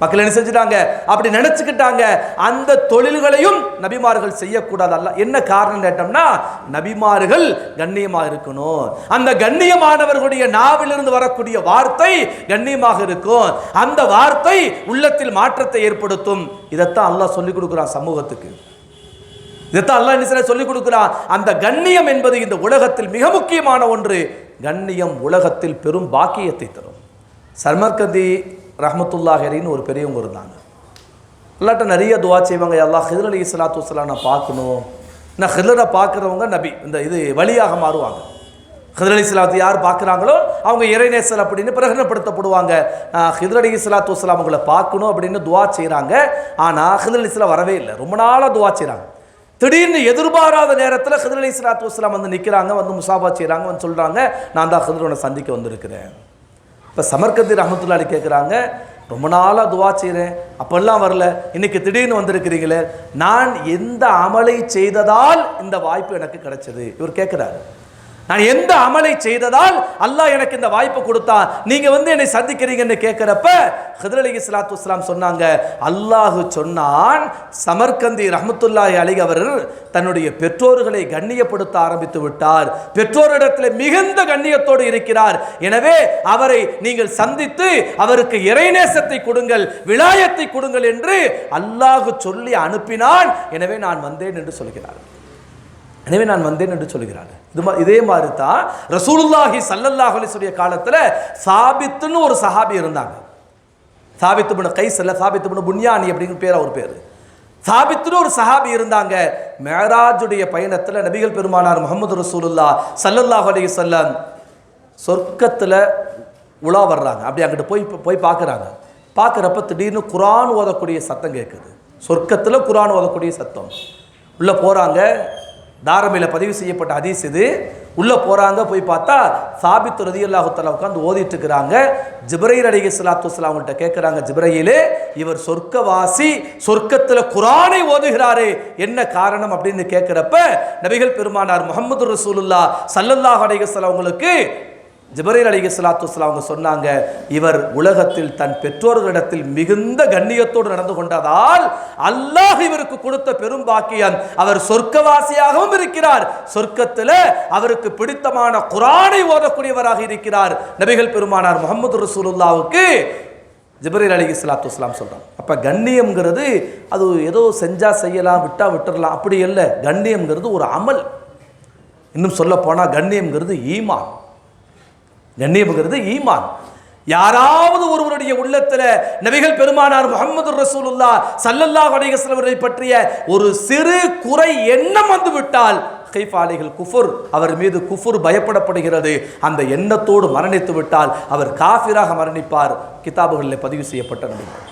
மக்கள் என்ன செஞ்சுட்டாங்க? அப்படி நினைச்சுக்கிட்டாங்க. அந்த தொழில்களையும் நபிமார்கள் செய்யக்கூடாது. அல்ல என்ன காரணம் கேட்டோம்னா, நபிமார்கள் கண்ணியமாக இருக்கணும். அந்த கண்ணியமானவர்களுடைய நாவிலிருந்து வரக்கூடிய வார்த்தை கண்ணியமாக இருக்கும். அந்த வார்த்தை உள்ளத்தில் மாற்றத்தை ஏற்படுத்தும். இதைத்தான் அல்லாஹ் சொல்லிக் கொடுக்குறான் சமூகத்துக்கு. இதைத்தான் அல்லாஹ் என்ன சொல்லிக் கொடுக்குறான். அந்த கண்ணியம் என்பது இந்த உலகத்தில் மிக முக்கியமான ஒன்று. கண்ணியம் உலகத்தில் பெரும் பாக்கியத்தை தரும். சமர்கந்தி ரஹ்மத்துல்லாஹி அலைஹின்னு ஒரு பெரியவங்க இருந்தாங்க. அல்லாஹ்ட்ட நிறைய துவா செய்வாங்க. அல்லாஹ் ஹிதர் அலைஹிஸ்ஸலாத்து வஸ்ஸலாம் நான் பார்க்கணும். நான் ஹிதரை பார்க்குறவங்க நபி இந்த இது வழியாக மாறுவாங்க. ஹிதர் அலைஹிஸ்ஸலாத்து யார் பார்க்குறாங்களோ அவங்க இறைநேசர் அப்படின்னு பிரகடனப்படுத்தப்படுவாங்க. ஹிதர் அலைஹிஸ்ஸலாத்து வஸ்ஸலாம் அவங்கள பார்க்கணும் அப்படின்னு துவா செய்கிறாங்க. ஆனால் ஹிதர் அலைஹிஸ்ஸலாம் வரவே இல்லை. ரொம்ப நாளாக துவா செய்கிறாங்க. திடீர்னு எதிர்பாராத நேரத்தில் ஹிதர் அலைஹிஸ்ஸலாத்து வஸ்ஸலாம் வந்து நிற்கிறாங்க, வந்து முசாபா செய்கிறாங்க, வந்து சொல்கிறாங்க, நான் தான் ஹிதரோனை சந்திக்க வந்திருக்கிறேன். இப்போ சமர்கந்தி ரஹ்மத்துல்லாஹி கேட்குறாங்க, ரொம்ப நாளாக துவா செய்கிறேன், அப்பெல்லாம் வரல, இன்னைக்கு திடீர்னு வந்திருக்கிறீங்களே, நான் எந்த அமலை செய்ததால் இந்த வாய்ப்பு எனக்கு கிடைச்சது? இவர் கேட்குறாரு, நான் எந்த அமலை செய்ததால் அல்லாஹ் எனக்கு இந்த வாய்ப்பு கொடுத்தா நீங்க வந்து என்னை சந்திக்கிறீங்கன்னு கேட்கிறப்ப ஹிதர் அலைஹிஸ்ஸலாத்து வஸ்ஸலாம் சொன்னாங்க, அல்லாஹ் சொன்னான், சமர்கந்தி ரஹ்மத்துல்லாஹி அலைஹி அவர் தன்னுடைய பெற்றோர்களை கண்ணியப்படுத்த ஆரம்பித்து விட்டார், பெற்றோரிடத்தில் மிகுந்த கண்ணியத்தோடு இருக்கிறார், எனவே அவரை நீங்கள் சந்தித்து அவருக்கு இறைநேசத்தை கொடுங்கள், விலாயத்தை கொடுங்கள் என்று அல்லாஹ் சொல்லி அனுப்பினான், எனவே நான் வந்தேன் என்று சொல்கிறார். எனவே நான் வந்தேன் என்று சொல்கிறார். இதே மாதிரி தான் ரசூலுல்லாஹி ஸல்லல்லாஹு அலைஹி வஸல்லம் காலத்தில் சாபித்துன்னு ஒரு சஹாபி இருந்தாங்க. சாபித் இப்னு கைஸ் அல்ல, சாபித் இப்னு புன்யானி அப்படிங்கிற பேர், அவர் பேர். சாபித்துன்னு ஒரு சஹாபி இருந்தாங்க. மேராஜுடைய பயணத்தில் நபிகள் பெருமானார் முஹம்மது ரசூலுல்லாஹ் ஸல்லல்லாஹு அலைஹி வஸல்லம் சொர்க்கத்தில் உலா வர்றாங்க. அப்படி அங்கிட்டு போய் பார்க்குறாங்க. பார்க்குறப்ப திடீர்னு குர்ஆன் ஓதக்கூடிய சத்தம் கேட்குது. சொர்க்கத்தில் குர்ஆன் ஓதக்கூடிய சத்தம். உள்ளே போகிறாங்க. தாரமில் பதிவு செய்யப்பட்ட ஹதீஸ் இது. உள்ளே போகிறாங்க, போய் பார்த்தா சாபித் ரலியல்லாஹு தஆலா உட்கார்ந்து ஓதிட்டு இருக்கிறாங்க. ஜிப்ரீல் அலைஹிஸ்ஸலாத்து வஸ்ஸலாம் அவங்கள்ட்ட கேட்குறாங்க, ஜிப்ரீலே, இவர் சொர்க்கவாசி, சொர்க்கத்தில் குர்ஆனை ஓதுகிறாரே, என்ன காரணம் அப்படின்னு கேட்குறப்ப நபிகள் பெருமானார் முஹம்மது ரசூலுல்லாஹ் ஸல்லல்லாஹு அலைஹி வஸல்லம் அவங்களுக்கு ஜிப்ரீல் அலைஹிஸ்ஸலாத்து வஸ்ஸலாம் அவங்க சொன்னாங்க, இவர் உலகத்தில் தன் பெற்றோர்களிடத்தில் மிகுந்த கண்ணியத்தோடு நடந்து கொண்டதால் அல்லாஹ் இவருக்கு கொடுத்த பெரும் பாக்கியம், அவர் சொர்க்கவாசியாகவும் இருக்கிறார், சொர்க்கத்தில் அவருக்கு பிடித்தமான குர்ஆனை ஓதக்கூடியவராக இருக்கிறார். நபிகள் பெருமானார் முஹம்மது ரசூலுல்லாஹ்வுக்கு ஜிப்ரீல் அலைஹிஸ்ஸலாத்து வஸ்ஸலாம் சொல்றாங்க. அப்ப கண்ணியம்ங்கிறது அது ஏதோ செஞ்சா செய்யலாம், விட்டா விட்டுறலாம், அப்படி இல்லை. கண்ணியம்ங்கிறது ஒரு அமல். இன்னும் சொல்ல போனா கண்ணியம்ங்கிறது ஈமான். கண்ணியம்ங்கிறது ஈமான். யாராவது ஒருவருடைய உள்ளத்துல நபிகள் பெருமானார் முஹம்மது ரசூலுல்லாஹ் ஸல்லல்லாஹு அலைஹி வஸல்லம் பற்றிய ஒரு சிறு குறை எண்ணம் வந்து விட்டால் கைஃபாலிகள் குஃபுர், அவர் மீது குஃபுர் பயப்படப்படுகிறது. அந்த எண்ணத்தோடு மரணித்து விட்டால் அவர் காஃபிராக மரணிப்பார். கிதாபுகளில் பதிவு செய்யப்பட்ட நபிகள்,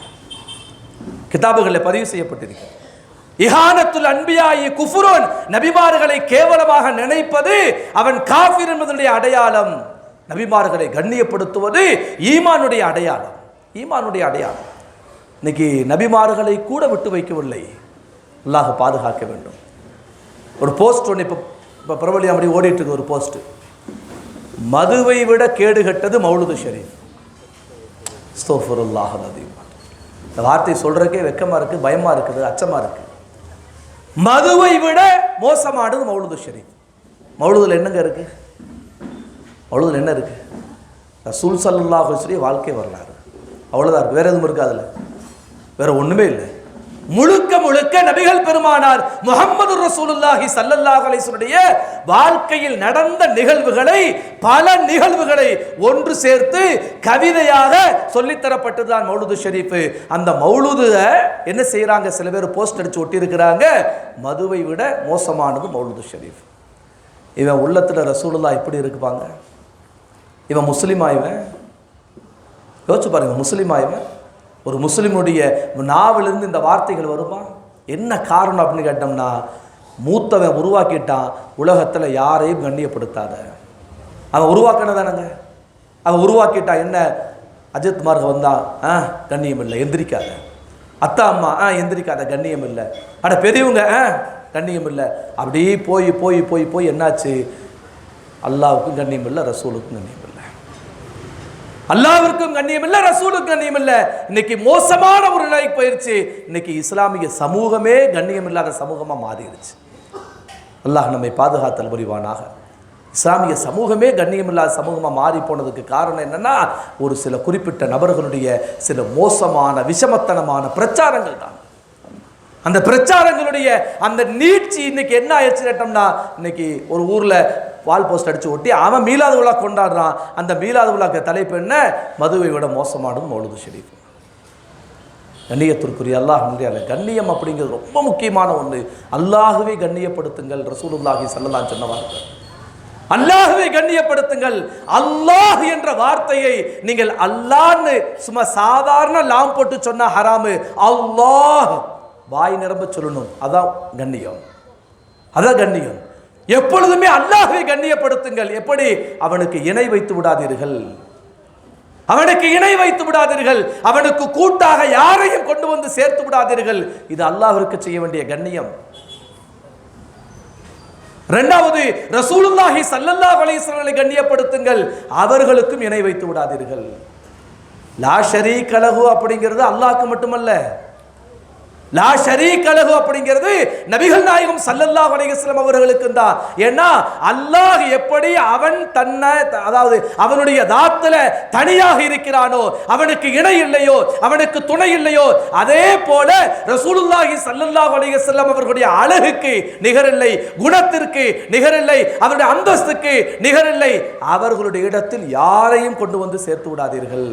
கிதாபுகளில் பதிவு செய்யப்பட்டிருக்கிறது. இஹானத்துல் அன்பியாஇ குஃபுருன், நபிமார்களை கேவலமாக நினைப்பது அவன் காஃபிர் என்பதனுடைய அடையாளம். நபிமார்களை கண்ணியப்படுத்துவது ஈமானுடைய அடையாளம், ஈமானுடைய அடையாளம். இன்னைக்கு நபிமார்களை கூட விட்டு வைக்கவில்லை. அல்லாஹ் பாதுகாக்க வேண்டும். ஒரு போஸ்ட் ஒன்று இப்போ பிரபலியம் அப்படி ஓடிட்டு இருக்கு. ஒரு போஸ்ட், மதுவை விட கேடு கெட்டது மௌலுது ஷரீஃப். அஸ்தக்ஃபிருல்லாஹ் அல்-அஸீம். இந்த வார்த்தை சொல்றதுக்கே வெக்கமா இருக்கு, பயமா இருக்குது, அச்சமா இருக்கு. மதுவை விட மோசமானது மௌலுது ஷரீஃப். மௌலுதுல என்னங்க இருக்கு? அவ்வளோது என்ன இருக்குது? ரசூல் ஸல்லல்லாஹு அலைஹி வஸல்லம் வாழ்க்கை வரலாறு, அவ்வளோதான் இருக்குது. வேறு எதுவும் இருக்குது? அதில் வேறு ஒன்றுமே இல்லை. முழுக்க முழுக்க நபிகள் பெருமானார் முஹம்மது ரசூலுல்லாஹி ஸல்லல்லாஹு அலைஹி வஸல்லம் வாழ்க்கையில் நடந்த நிகழ்வுகளை, பல நிகழ்வுகளை ஒன்று சேர்த்து கவிதையாக சொல்லித்தரப்பட்டதுதான் மௌலூது ஷரீஃப். அந்த மௌலூது என்ன செய்யறாங்க, சில பேர் போஸ்ட் அடிச்சு ஒட்டி இருக்கிறாங்க, மதுவை விட மோசமானது மௌலூது ஷரீஃப். இவன் உள்ளத்துல ரசூலுல்லாஹ் எப்படி இருக்குப்பாங்க? இவன் முஸ்லிமா? இவன் யோசிச்சு பாருங்க, முஸ்லிமா இவன்? ஒரு முஸ்லிமுடைய நாவிலிருந்து இந்த வார்த்தைகள் வருமா? என்ன காரணம் அப்படின்னு கேட்டோம்னா, மூத்தவன் உருவாக்கிட்டான், உலகத்தில் யாரையும் கண்ணியப்படுத்தாத. அவன் உருவாக்கினதானங்க, அவன் உருவாக்கிட்டான். என்ன அஜித் மார்க் வந்தா கண்ணியம் இல்லை, எந்திரிக்காத. அத்தா அம்மா எந்திரிக்காத, கண்ணியம் இல்லை. அட பெரியவங்க கண்ணியம் இல்லை. அப்படியே போய் போய் போய் போய் என்னாச்சு, அல்லாவுக்கும் கண்ணியம் இல்லை, ரசூலுக்கும் கண்ணியம் இல்லை. அல்லாஹ்விற்கும் கண்ணியம் இல்லை, ரசூலுக்கும் கண்ணியம் இல்லை. இன்னைக்கு மோசமான ஒரு நிலைக்கு போயிருச்சு. இன்னைக்கு இஸ்லாமிய சமூகமே கண்ணியம் இல்லாத சமூகமாக மாறிடுச்சு. அல்லாஹ் நம்மை பாதுகாத்தல் புரிவானாக. இஸ்லாமிய சமூகமே கண்ணியம் இல்லாத சமூகமாக மாறி போனதுக்கு காரணம் என்னன்னா, ஒரு சில குறிப்பிட்ட நபர்களுடைய சில மோசமான விஷமத்தனமான பிரச்சாரங்கள் தான். அந்த பிரச்சாரங்களுடைய அந்த நீட்சி இன்னைக்கு என்ன ஆயிடுச்சு கேட்டோம்னா, இன்னைக்கு ஒரு ஊர்ல வால் போஸ்ட் அடிச்சு ஒட்டி அவன் மீலாது விழா கொண்டாடுறான். அந்த மீலாது விழாக்கு தலைப்பு என்ன? மதுவை விட மோசமானது மௌலூது ஷரீஃப். கண்ணியத்திற்குரிய அல்லாஹ் நன்றியால, கண்ணியம் அப்படிங்கிறது ரொம்ப முக்கியமான ஒன்று. அல்லாஹ்வை கண்ணியப்படுத்துங்கள், ரசூலுல்லாஹி ஸல்லல்லாஹு அலைஹி வஸல்லம் சொன்னவார்கள். அல்லாஹ்வை கண்ணியப்படுத்துங்கள். அல்லாஹ் என்ற வார்த்தையை நீங்கள் அல்லாஹ்னு சும்மா சாதாரண லாம் போட்டு சொன்னா ஹராமு. அல்லாஹ் வாய் நிரம்ப சொல்லணும், அதான் கண்ணியம், அதான் கண்ணியம். எப்பொழுதுமே அல்லாஹ்வை கண்ணியப்படுத்துங்கள். எப்படி? அவனுக்கு இணை வைத்து விடாதீர்கள், அவனுக்கு இணை வைத்து விடாதீர்கள், அவனுக்கு கூட்டாக யாரையும் கொண்டு வந்து சேர்த்து விடாதீர்கள். இது அல்லாஹ்விற்கு செய்ய வேண்டிய கண்ணியம். இரண்டாவது, ரசூலுல்லாஹி ஸல்லல்லாஹு அலைஹி வஸல்லம் கண்ணியப்படுத்துங்கள், அவர்களுக்கும் இணை வைத்து விடாதீர்கள். லா ஷரீக லஹு அப்படிங்கிறது அல்லாஹ்க்கு மட்டுமல்ல, லா ஷரீக லஹு அப்படிங்கிறது நபிகள் நாயகம் ஸல்லல்லாஹு அலைஹி வஸல்லம் அவர்களுக்கு தான். ஏன்னா அல்லாஹ் எப்படி அவன் தன்னை, அதாவது அவனுடைய தாத்துல தனியாக இருக்கிறானோ, அவனுக்கு இணை இல்லையோ, அவனுக்கு துணை இல்லையோ, அதே போல ரசூலுல்லாஹி ஸல்லல்லாஹு அலைஹி வஸல்லம் அவர்களுடைய அழகுக்கு நிகரில்லை, குணத்திற்கு நிகரில்லை, அவருடைய அந்தஸ்துக்கு நிகரில்லை. அவர்களுடைய இடத்தில் யாரையும் கொண்டு வந்து சேர்த்து விடாதீர்கள்.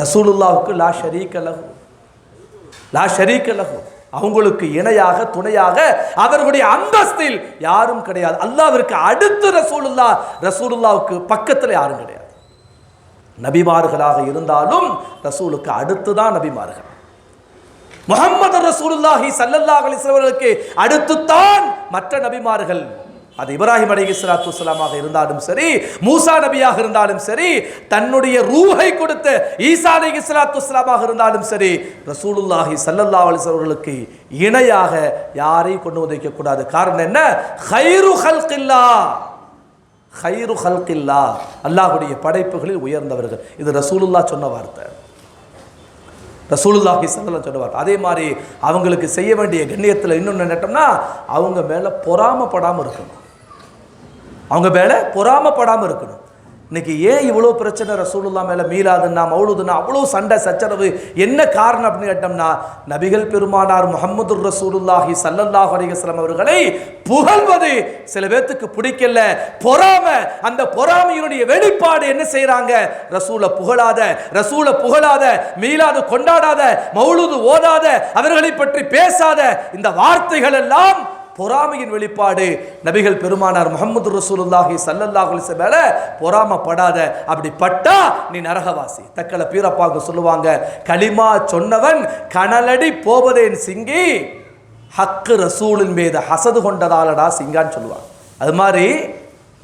ரசூலுல்லாஹுக்கு லா ஷரீக லஹு, லா ஷரீக லஹு, அவங்களுக்கு இணையாக துணையாக அவர்களுடைய அந்தஸ்தில் யாரும் கிடையாது. அல்லாஹ்விற்கு அடுத்து ரசூலுல்லாஹ், ரசூலுல்லாஹ்வுக்கு பக்கத்தில் யாரும் கிடையாது. நபிமார்களாக இருந்தாலும் ரசூலுக்கு அடுத்துதான் நபிமார்கள். முஹம்மது ரசூலுல்லாஹி ஸல்லல்லாஹு அலைஹி வஸல்லம் அவர்களுக்கு அடுத்துதான் மற்ற நபிமார்கள். அது இப்ராஹிம் அலைஹிஸ்ஸலாத்து வஸ்ஸலாமாக இருந்தாலும் சரி, மூசா நபியாக இருந்தாலும் சரி, தன்னுடைய ரூஹை கொடுத்த ஈசா அலைஹிஸ்ஸலாத்து வஸ்ஸலாமாக இருந்தாலும் சரி, ரசூலுல்லாஹி ஸல்லல்லாஹு அலைஹி வஸல்லம் அவர்களுக்கு இணையாக யாரையும் கொண்டு வந்து வைக்கக்கூடாது. காரணம் என்ன? கைரு ஹல்கில்லாஹ், கைரு ஹல்கில்லாஹ், அல்லாஹ்வுடைய படைப்புகளில் உயர்ந்தவர்கள். இது ரசூலுல்லாஹ் சொன்ன வார்த்தை, ரசூலுல்லாஹி ஸல்லல்லாஹு அலைஹி வஸல்லம். அதே மாதிரி அவங்களுக்கு செய்ய வேண்டிய கண்ணியத்தில் இன்னொன்று நட்டோம்னா, அவங்க மேலே பொறாமப்படாமல் இருக்கணும், அவங்க மேலே பொறாமப்படாமல் இருக்கணும். இன்னைக்கு ஏன் இவ்வளோ பிரச்சனை ரசூலுல்லாஹ் மேலே, மீலாதுன்னா மௌலூதுன்னா அவ்வளோ சண்டை சச்சரவு? என்ன காரணம் அப்படின்னு கேட்டோம்னா, நபிகள் பெருமானார் முஹம்மது ரசூலுல்லாஹி ஸல்லல்லாஹு அலைஹி வஸல்லம் அவர்களை புகழ்வது சில பேத்துக்கு பிடிக்கல, பொறாமை. அந்த பொறாமையினுடைய வெளிப்பாடு என்ன செய்யறாங்க? ரசூலை புகழாத, ரசூலை புகழாத, மீலாது கொண்டாடாத, மௌலூது ஓதாத, அவர்களை பற்றி பேசாத, இந்த வார்த்தைகள் எல்லாம் பொறாமையின் வெளிப்பாடு. நபிகள் பெருமானார் முஹம்மது ரசூலுல்லாஹி ஸல்லல்லாஹு அலைஹி வஸல்லம் மேல பொறாமப்படாத, அப்படி பட்டா நீ நரகவாசி. தக்கல பீரப்பாக சொல்லுவாங்க, களிமா சொன்னவன் கனலடி போவதேன் சிங்கி, ஹக்கு ரசூலின் மீது ஹசது கொண்டதாலடா சிங்கான்னு சொல்லுவாங்க. அது மாதிரி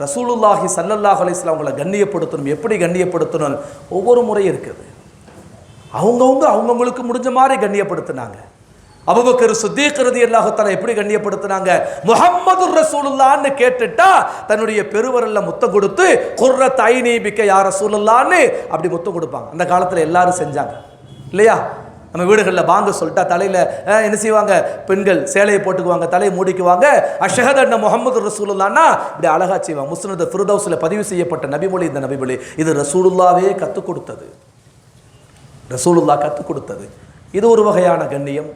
ரசூலுல்லாஹி ஸல்லல்லாஹு அலைஹி வஸல்லம் அவங்களை கண்ணியப்படுத்தணும். எப்படி கண்ணியப்படுத்தணும்? ஒவ்வொரு முறையும் இருக்குது. அவங்கவுங்களுக்கு முடிஞ்ச மாதிரி கண்ணியப்படுத்தினாங்க. அபூபக்கர் சித்தீக் ரலியல்லாஹு தஆலா எப்படி கண்ணியப்படுத்தினாங்க? முஹம்மது ரசூலுல்லாஹ்னு கேட்டுட்டா தன்னுடைய பெருவரல்ல முத்தம் கொடுத்து, குர்ரத் ஐனி பிக்க யா ரசூலுல்லாஹ்னு அப்படி முத்தம் கொடுப்பாங்க. அந்த காலத்தில் எல்லாரும் செஞ்சாங்க இல்லையா? நம்ம வீடுகளில் பாங்க சொல்லிட்டா தலையில் என்ன செய்வாங்க? பெண்கள் சேலையை போட்டுக்குவாங்க, தலையை மூடிக்குவாங்க. அஷ்ஹது அன்ன முஹம்மது ரசூலுல்லாஹ்னா இப்படி அழகா செய்வாங்க. முஸ்னத் ஃபிர்தௌஸில் பதிவு செய்யப்பட்ட நபிமொழி இந்த நபிமொழி. இது ரசூலுல்லாஹ்வே கற்றுக் கொடுத்தது, ரசூலுல்லாஹ் கற்றுக் கொடுத்தது. இது ஒரு வகையான கண்ணியம்.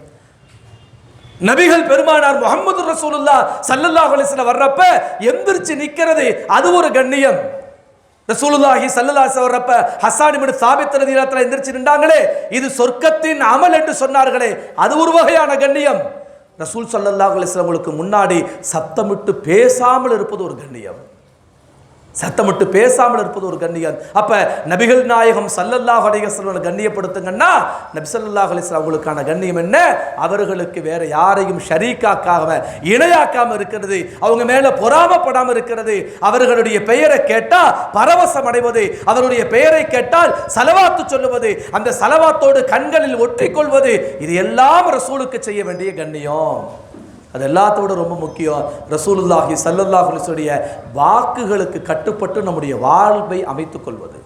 நபிகள் பெருமானார் முஹம்மது ரசூலுல்லாஹ் ஸல்லல்லாஹு அலைஹி வஸல்லம் வர்றப்ப எந்திரிச்சு நிக்கிறது அது ஒரு கண்ணியம். ரசூலுல்லாஹி ஸல்லல்லாஹு அலைஹி வஸல்லம் ஹஸ்ஸான் இப்னு சாபித் ரலியல்லாஹு அன்ஹு எந்திரிச்சு நின்றாங்களே, இது சொர்க்கத்தின் அமல் என்று சொன்னார்களே, அது ஒரு வகையான கண்ணியம். ரசூல் ஸல்லல்லாஹு அலைஹி வஸல்லம் முன்னாடி சத்தமிட்டு பேசாமல் இருப்பது ஒரு கண்ணியம். சத்தமிட்டு பேசாமல் இருப்பது ஒரு கண்ணியம். அப்ப நபிகள் நாயகம் ஸல்லல்லாஹு அலைஹி வஸல்லம் கண்ணியப்படுத்துங்கன்னா, நபி ஸல்லல்லாஹு அலைஹி வஸல்லம் அவங்களுக்கான கண்ணியம் என்ன? அவர்களுக்கு வேற யாரையும் ஷரீக்காக்காம இணையாக்காம இருக்கிறது, அவங்க மேல பொறாமப்படாம இருக்கிறது, அவர்களுடைய பெயரை கேட்டா பரவசம் அடைவது, அவருடைய பெயரை கேட்டால் ஸலவாத்து சொல்லுவது, அந்த ஸலவாத்தோடு கண்களில் ஒற்றிக்கொள்வது, இது எல்லாம் ரசூலுக்கு செய்ய வேண்டிய கண்ணியம். அது எல்லாத்தோட ரொம்ப முக்கியம். ரசூலுல்லாஹி ஸல்லல்லாஹு அலைஹி வஸல்லம் வாக்குகளுக்கு கட்டுப்பட்டு நம்முடைய வாழ்வை அமைத்துக் கொள்வது,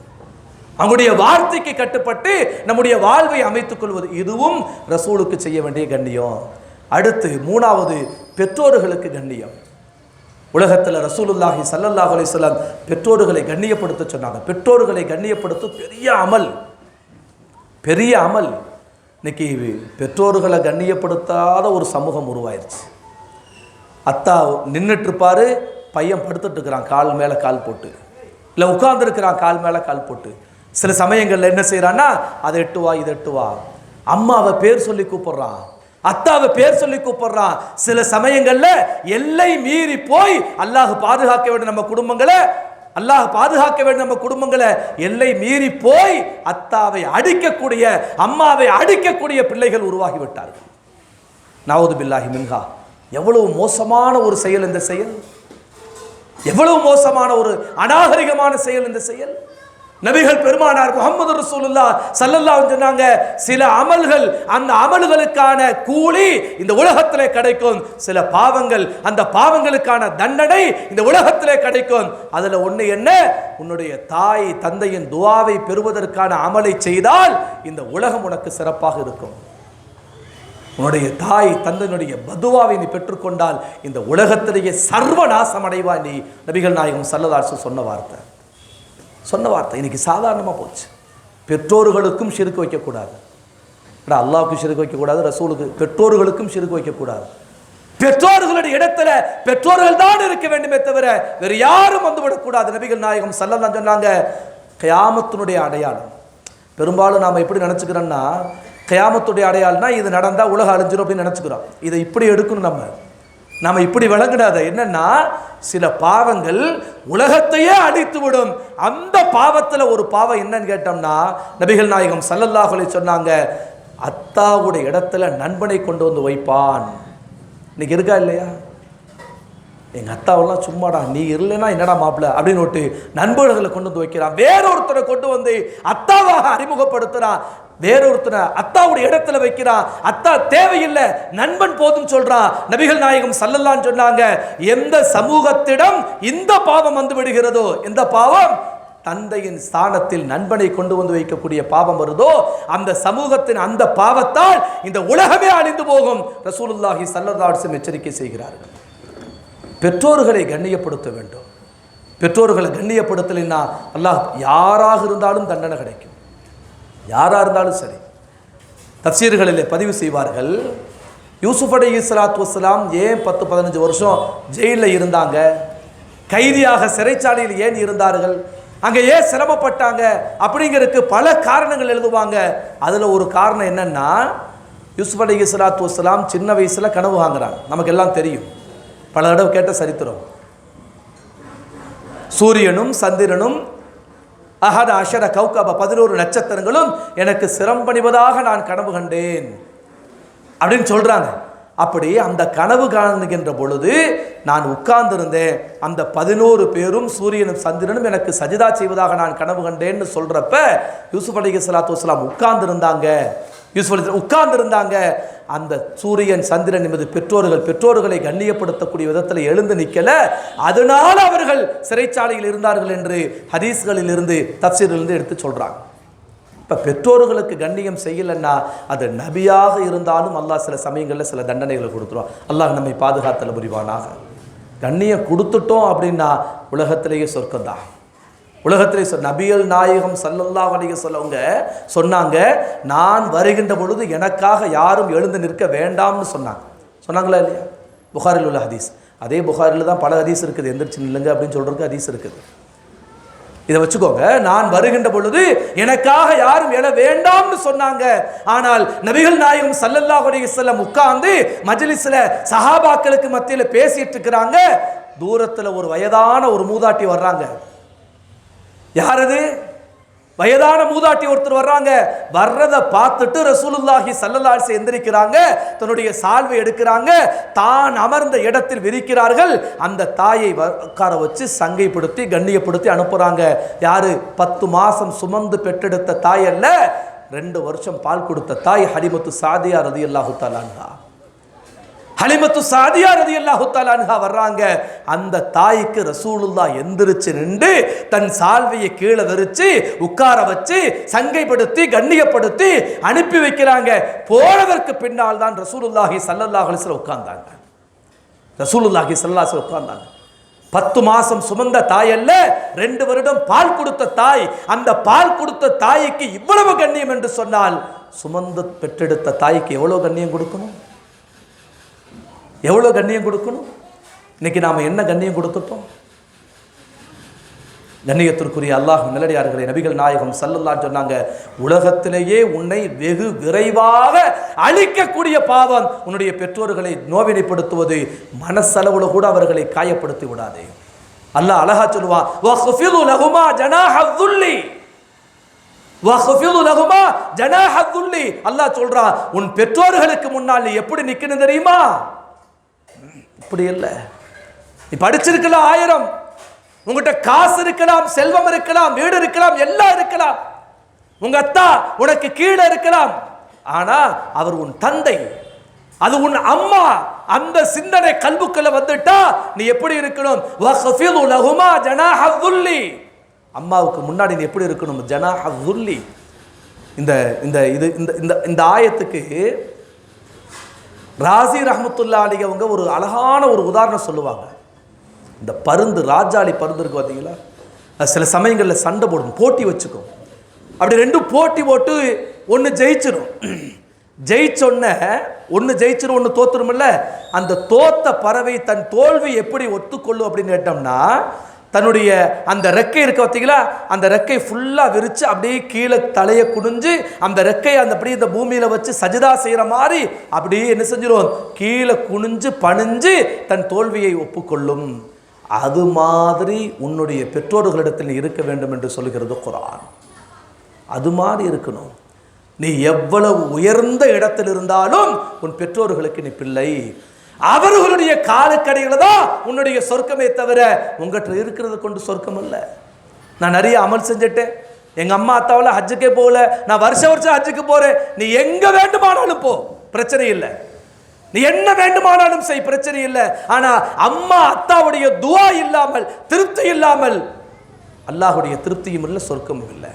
அவங்களுடைய வார்த்தைக்கு கட்டுப்பட்டு நம்முடைய வாழ்வை அமைத்துக் கொள்வது, இதுவும் ரசூலுக்கு செய்ய வேண்டிய கண்ணியம். அடுத்து மூணாவது, பெற்றோர்களுக்கு கண்ணியம். உலகத்தில் ரசூலுல்லாஹி ஸல்லல்லாஹு அலைஹி வஸல்லம் பெற்றோர்களை கண்ணியப்படுத்த சொன்னாங்க. பெற்றோர்களை கண்ணியப்படுத்த பெரிய அமல், பெரிய அமல். இன்னைக்கு பெற்றோர்களை கண்ணியப்படுத்தாத ஒரு சமூகம் உருவாயிருச்சு. அத்தா நின்றுட்டு இருப்பாரு, பையன் படுத்துட்டு இருக்கிறான் கால் மேலே கால் போட்டு, இல்லை உட்கார்ந்துருக்கிறான் கால் மேலே கால் போட்டு. சில சமயங்களில் என்ன செய்யறான்னா, அதை எட்டுவா இதை எட்டுவா, அம்மாவை பேர் சொல்லி கூப்பிடுறான், அத்தாவை பேர் சொல்லி கூப்பிடுறான். சில சமயங்கள்ல எல்லை மீறி போய் அல்லாஹ் பாதுகாக்க வேண்டும் நம்ம குடும்பங்களை, அல்லாஹ் பாதுகாக்க வேண்டும் நம்ம குடும்பங்களை, எல்லை மீறி போய் அத்தாவை அடிக்கக்கூடிய அம்மாவை அடிக்கக்கூடிய பிள்ளைகள் உருவாகிவிட்டார்கள். நவுது பில்லாஹி மின்ஹா. எவ்வளவு மோசமான ஒரு செயல் இந்த செயல், எவ்வளவு மோசமான ஒரு அநாகரிகமான செயல் இந்த செயல். நபிகள் பெருமானார் முஹம்மது ரசூலுல்லாஹ் ஸல்லல்லாஹு அலைஹி வஸல்லம் சொன்னாங்க, சில அமல்கள், அந்த அமல்களுக்கான கூலி இந்த உலகத்திலே கிடைக்கும், சில பாவங்கள், அந்த பாவங்களுக்கான தண்டனை இந்த உலகத்திலே கிடைக்கும். அதுல ஒண்ணு என்ன? உன்னுடைய தாய் தந்தையின் துஆவை பெறுவதற்கான அமலை செய்தால் இந்த உலகம் உனக்கு சிறப்பாக இருக்கும். உன்னுடைய தாய் தந்தையினுடைய பதுவாவை நீ பெற்றுக்கொண்டால் இந்த உலகத்திலேயே சர்வநாசம் அடைவாய் நீ. நபிகள் நாயகம் ஸல்லல்லாஹு அலைஹி வஸல்லம் சொன்ன வார்த்தை இன்னைக்கு சாதாரணமாக போச்சு. பெற்றோர்களுக்கும் ஷிர்க் வைக்கக்கூடாது, அல்லாஹ்வுக்கு ஷிர்க் வைக்கக்கூடாது, ரசூலுக்கு, பெற்றோர்களுக்கும் ஷிர்க் வைக்கக்கூடாது. பெற்றோர்களுடைய இடத்துல பெற்றோர்கள் தான் இருக்க வேண்டுமே தவிர வேறு யாரும் வந்துவிடக்கூடாது. நபிகள் நாயகம் ஸல்லல்லாஹு அலைஹி வஸல்லம் சொன்னாங்க, கியாமத்தினுடைய அடையாளம். பெரும்பாலும் நாம் எப்படி நினச்சிக்கிறோன்னா, கியாமத்துடைய அடையாளம்னா இது நடந்தால் உலகம் அழிஞ்சிடும் அப்படின்னு நினச்சிக்கிறோம். இதை இப்படி எடுக்கணும், நம்ம இப்படி விளங்கிடாத. என்னன்னா, சில பாவங்கள் உலகத்தையே அழித்து விடும். அந்த பாவத்தில் ஒரு பாவம் என்னன்னு கேட்டோம்னா, நபிகள் நாயகம் ஸல்லல்லாஹு அலைஹி வஸல்லம் சொன்னாங்க, அத்தாவுடைய இடத்துல நண்பனை கொண்டு வந்து வைப்பான். இன்னைக்கு இருக்கா இல்லையா? எங்கள் அத்தாவெல்லாம் சும்மாடா, நீ இல்லைன்னா என்னடா மாப்பிள்ள அப்படின்னு விட்டு நண்பர்களை கொண்டு வந்து வைக்கிறான். வேறொருத்தரை கொண்டு வந்து அத்தாவாக அறிமுகப்படுத்துறான், வேறொருத்தனை அத்தாவுடைய இடத்துல வைக்கிறான். அத்தா தேவையில்லை, நண்பன் போதும் சொல்றான். நபிகள் நாயகம் ஸல்லல்லாஹு அலைஹி வஸல்லம் சொன்னாங்க, எந்த சமூகத்திடம் இந்த பாவம் வந்து விடுகிறதோ, எந்த பாவம் தந்தையின் ஸ்தானத்தில் நண்பனை கொண்டு வந்து வைக்கக்கூடிய பாவம் வருதோ, அந்த சமூகத்தின் அந்த பாவத்தால் இந்த உலகமே அழிந்து போகும். ரசூலுல்லாஹி ஸல்லல்லாஹு அலைஹி வஸல்லம் எச்சரிக்கை செய்கிறார்கள். பெற்றோர்களை கண்ணியப்படுத்த வேண்டும். பெற்றோர்களை கண்ணியப்படுத்தலைன்னா அல்லாஹ் யாராக இருந்தாலும் தண்டனை கிடைக்கும், யாராக இருந்தாலும் சரி. தஃசீர்களிலே பதிவு செய்வார்கள், யூசுப் அலைஹிஸ்ஸலாத்து வஸ்ஸலாம் ஏன் 10-15 வருஷம் ஜெயிலில் இருந்தாங்க, கைதியாக சிறைச்சாலையில் ஏன் இருந்தார்கள், அங்கே ஏன் சிரமப்பட்டாங்க அப்படிங்கிறதுக்கு பல காரணங்கள் எழுதுவாங்க. அதில் ஒரு காரணம் என்னன்னா, யூசுப் அலைஹிஸ்ஸலாத்து வஸ்ஸலாம் சின்ன வயசில் கனவு வாங்குறாங்க. நமக்கு எல்லாம் தெரியும், பல தடவை கேட்ட சரித்திரம். சூரியனும் சந்திரனும் அஹத அஷர கௌகப 11 நட்சத்திரங்களும் எனக்கு சிரம்பணிவதாக நான் கனவு கண்டேன் அப்படின்னு சொல்றாங்க. அப்படி அந்த கனவு காணுகின்ற பொழுது நான் உட்கார்ந்திருந்தேன், அந்த 11 பேரும் சூரியனும் சந்திரனும் எனக்கு சஜிதா செய்வதாக நான் கனவு கண்டேன்னு சொல்றப்ப யூசுப் அலைஹிஸ்ஸலாத்து வஸ்ஸலாம் உட்கார்ந்திருந்தாங்க. யூசுப் அலைஹிஸ்ஸலாம் உட்கார்ந்திருந்தாங்க. அந்த சூரியன் சந்திரன் என்பது பெற்றோர்களை கண்ணியப்படுத்தக்கூடிய விதத்தில் எழுந்து நிற்கல, அதனால அவர்கள் சிறைச்சாலையில் இருந்தார்கள் என்று ஹதீஸ்களில் இருந்து தஃசீரிலிருந்து எடுத்து சொல்றாங்க. இப்போ பெற்றோர்களுக்கு கண்ணியம் செய்யலைன்னா அது நபியாக இருந்தாலும் அல்லாஹ் சில சமயங்களில் சில தண்டனைகளை கொடுத்துருவான். அல்லாஹ் நம்மை பாதுகாத்தல் புரிவானாக. கண்ணியம் கொடுத்துட்டோம் அப்படின்னா உலகத்திலேயே சொர்க்கம் தான். உலகத்திலே நபிகள் நாயகம் ஸல்லல்லாஹு அலைஹி வஸல்லம் சொன்னாங்க, நான் வருகின்ற பொழுது எனக்காக யாரும் எழுந்து நிற்க வேண்டாம்னு சொன்னாங்க. சொன்னாங்களா இல்லையா? புகாரில் உள்ள ஹதீஸ். அதே புகாரில் தான் பல ஹதீஸ் இருக்குது, எந்திரிச்சு நில்லுங்க அப்படின்னு சொல்கிறதுக்கு ஹதீஸ் இருக்குது. இதை வச்சுக்கோங்க. நான் வருகின்ற பொழுது எனக்காக யாரும் எழ வேண்டாம்னு சொன்னாங்க. ஆனால் நபிகள் நாயகம் ஸல்லல்லாஹு அலைஹி வஸல்லம் உட்கார்ந்து மஜ்லிஸ்ல சஹாபாக்களுக்கு மத்தியில் பேசிட்டு இருக்கிறாங்க. தூரத்தில் ஒரு வயதான ஒரு மூதாட்டி வர்றாங்க. யார் அது? வயதான மூதாட்டி ஒருத்தர் வர்றாங்க. வர்றதை பார்த்துட்டு ரசூலுல்லாஹி ஸல்லல்லாஹு அலைஹி வஸல்லம் எந்திரிக்கிறாங்க, தன்னுடைய சால்வை எடுக்கிறாங்க, தான் அமர்ந்த இடத்தில் விரிக்கிறார்கள். அந்த தாயை உட்கார வச்சு சங்கைப்படுத்தி கண்ணியப்படுத்தி அனுப்புறாங்க. யாரு? 10 மாசம் சுமந்து பெற்றெடுத்த தாய் அல்ல, 2 வருஷம் பால் கொடுத்த தாய் ஹலிமத்து சாதியா ரலியல்லாஹு தஆலா அன்ஹா. ஹலிமத்து சாதியா ரலியல்லாஹு தஆலா அன்ஹா வர்றாங்க. அந்த தாய்க்கு ரசூலுல்லாஹ் எந்திரிச்சு நின்று தன் சால்வையை கீழே விரிச்சு உட்கார வச்சு சங்கைப்படுத்தி கண்ணியப்படுத்தி அனுப்பி வைக்கிறாங்க. போனதற்கு பின்னால் தான் ரசூலுல்லாஹி ஸல்லல்லாஹு அலைஹி வஸல்லம் உட்கார்ந்தாங்க. ரசூலுல்லாஹி ஸல்லல்லாஹு அலைஹி வஸல்லம் உட்கார்ந்தாங்க. 10 மாசம் சுமந்த தாய் அல்ல, 2 வருடம் பால் கொடுத்த தாய். அந்த பால் கொடுத்த தாய்க்கு இவ்வளவு கண்ணியம் என்று சொன்னால், சுமந்து பெற்றெடுத்த தாய்க்கு எவ்வளவு கண்ணியம் கொடுக்கணும்? எவ்வளோ கண்ணியம் கொடுக்கணும்? இன்னைக்கு நாம் என்ன கண்ணியம் கொடுத்துட்டோம்? கண்ணியத்திற்குரிய அல்லாஹ் நல்லடியார்களே, நபிகள் நாயகம் ஸல்லல்லாஹு அலைஹி சொன்னாங்க, உலகத்திலேயே உன்னை வெகு விரைவாக அழிக்கக்கூடிய பாவம் உன்னுடைய பெற்றோர்களை நோவினைப்படுத்துவது. மனசளவுல கூட அவர்களை காயப்படுத்தி விடாதே. அல்லாஹ் அழகா சொல்லுவான், வக்ஃபிது லஹுமா ஜனாஹல் துல்லி, வக்ஃபிது லஹுமா ஜனாஹல் துல்லி. அல்லாஹ் சொல்றான், உன் பெற்றோர்களுக்கு முன்னால் நீ எப்படி நிக்கணும் தெரியுமா? இப்படி இல்லை. நீ படிச்சிருக்கலாம் 1000, உங்ககிட்ட காசு இருக்கலாம், செல்வம் இருக்கலாம், வீடு இருக்கலாம், எல்லாம் இருக்கலாம், உங்க அத்தா உனக்கு கீழே இருக்கலாம், ஆனா அவர் உன் தந்தை, அது உன் அம்மா. அந்த சிந்தனை கல்புக்குள்ள வந்துட்டா நீ எப்படி இருக்கணும்? வக்ஃபிது லஹுமா ஜனாஹல் துல்லி. அம்மாவுக்கு முன்னாடி நீ எப்படி இருக்கணும்? ஜனாஹல் துல்லி. இந்த இந்த இது இந்த இந்த ஆயத்துக்கு ராசி ரஹ்மத்துல்லாஹி அலைஹி அவங்க ஒரு அழகான ஒரு உதாரணம் சொல்லுவாங்க. இந்த பருந்து, ராஜாளி பருந்து இருக்கு பார்த்தீங்களா, சில சமயங்களில் சண்டை போடும், போட்டி வச்சுக்கும். அப்படி 2 போட்டி போட்டு ஒன்று ஜெயிச்சிடும். ஜெயிச்சொன்ன ஒன்று ஜெயிச்சிடும், ஒன்று தோத்துருமில்ல. அந்த தோத்த பறவை தன் தோல்வி எப்படி ஒத்துக்கொள்ளும் அப்படின்னு கேட்டோம்னா, தன்னுடைய அந்த ரெக்கை இருக்க பார்த்தீங்களா, அந்த ரெக்கை ஃபுல்லாக விரித்து அப்படியே கீழே தலையை குனிஞ்சு அந்த ரெக்கையை அந்த அப்படியே இந்த பூமியில் வச்சு சஜிதா செய்கிற மாதிரி அப்படியே என்ன செஞ்சிடும்? கீழே குனிஞ்சு பணிஞ்சு தன் தோல்வியை ஒப்புக்கொள்ளும். அது மாதிரி உன்னுடைய பெற்றோர்களிடத்தில் இருக்க வேண்டும் என்று சொல்கிறது குர்ஆன். அது மாதிரி இருக்கணும். நீ எவ்வளவு உயர்ந்த இடத்தில் இருந்தாலும் உன் பெற்றோர்களுக்கு நீ பிள்ளை. அவர்களுடைய காலுக்கடிகளை தான் உன்னுடைய சொர்க்கமே தவிர உங்கள்கிட்ட இருக்கிறது கொண்டு சொர்க்கம் அல்ல. நான் நிறைய அமல் செஞ்சுட்டேன், எங்கள் அம்மா அத்தாவில் ஹஜ்ஜுக்கே போகல, நான் வருஷம் ஹஜ்ஜுக்கு போகிறேன். நீ எங்கே வேண்டுமானாலும் போ, பிரச்சனை இல்லை. நீ என்ன வேண்டுமானாலும் செய், பிரச்சனை இல்லை. ஆனால் அம்மா அத்தாவுடைய துஆ இல்லாமல், திருப்தி இல்லாமல் அல்லாஹுடைய திருப்தியும் இல்லை, சொர்க்கமும் இல்லை.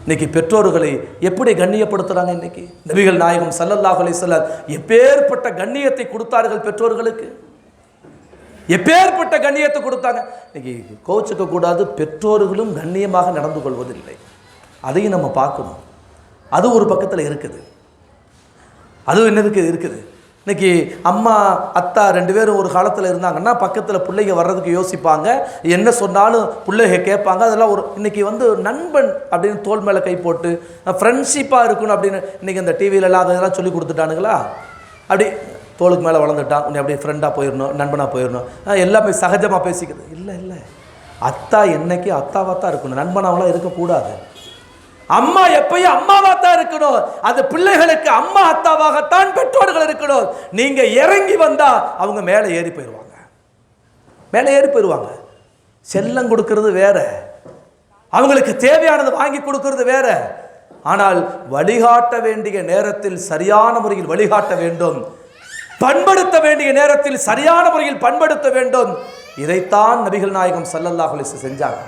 இன்னைக்கு பெற்றோர்களை எப்படி கண்ணியப்படுத்துறாங்க? இன்னைக்கு நபிகள் நாயகம் ஸல்லல்லாஹு அலைஹி வஸல்லம் எப்பேற்பட்ட கண்ணியத்தை கொடுத்தார்கள் பெற்றோர்களுக்கு, எப்பேற்பட்ட கண்ணியத்தை கொடுத்தாங்க. இன்னைக்கு கோச்சுக்க கூடாது, பெற்றோர்களும் கண்ணியமாக நடந்து கொள்வதில்லை. அதையும் நம்ம பார்க்கணும். அது ஒரு பக்கத்தில் இருக்குது. அதுவும் என்னதுக்கு இருக்குது? இன்னைக்கு அம்மா அத்தா 2 பேரும் ஒரு காலத்தில் இருந்தாங்கன்னா பக்கத்தில் பிள்ளைங்க வர்றதுக்கு யோசிப்பாங்க, என்ன சொன்னாலும் பிள்ளைங்க கேட்பாங்க. அதெல்லாம் ஒரு இன்னைக்கு நண்பன் அப்படின்னு தோல் மேலே கை போட்டு ஃப்ரெண்ட்ஷிப்பாக இருக்கணும் அப்படின்னு இன்னைக்கு அந்த டிவியிலலாம் அதெல்லாம் சொல்லி கொடுத்துட்டானுங்களா. அப்படி தோளுக்கு மேலே வளர்ந்துட்டான், உன்னை அப்படியே ஃப்ரெண்டாக போயிடணும், நண்பனாக போயிடணும், எல்லாமே சகஜமாக பேசிக்கிறது. இல்லை இல்லை, அத்தா என்னைக்கு அத்தாவாக தான் இருக்கணும், நண்பனாவெல்லாம் இருக்கக்கூடாது. அம்மா எப்பயும் அம்மாவா தான் இருக்கணும். அது பிள்ளைகளுக்கு அம்மா அத்தாவாகத்தான் பெற்றோர்கள் இருக்கணும். நீங்க இறங்கி வந்தா அவங்க மேலே ஏறி போயிடுவாங்க, மேலே ஏறி போயிடுவாங்க. செல்லம் கொடுக்கறது வேற, அவங்களுக்கு தேவையானது வாங்கி கொடுக்கறது வேற. ஆனால் வழிகாட்ட வேண்டிய நேரத்தில் சரியான முறையில் வழிகாட்ட வேண்டும், பண்படுத்த வேண்டிய நேரத்தில் சரியான முறையில் பண்படுத்த வேண்டும். இதைத்தான் நபிகள் நாயகம் ஸல்லல்லாஹு அலைஹி வஸல்லம் செஞ்சாங்க.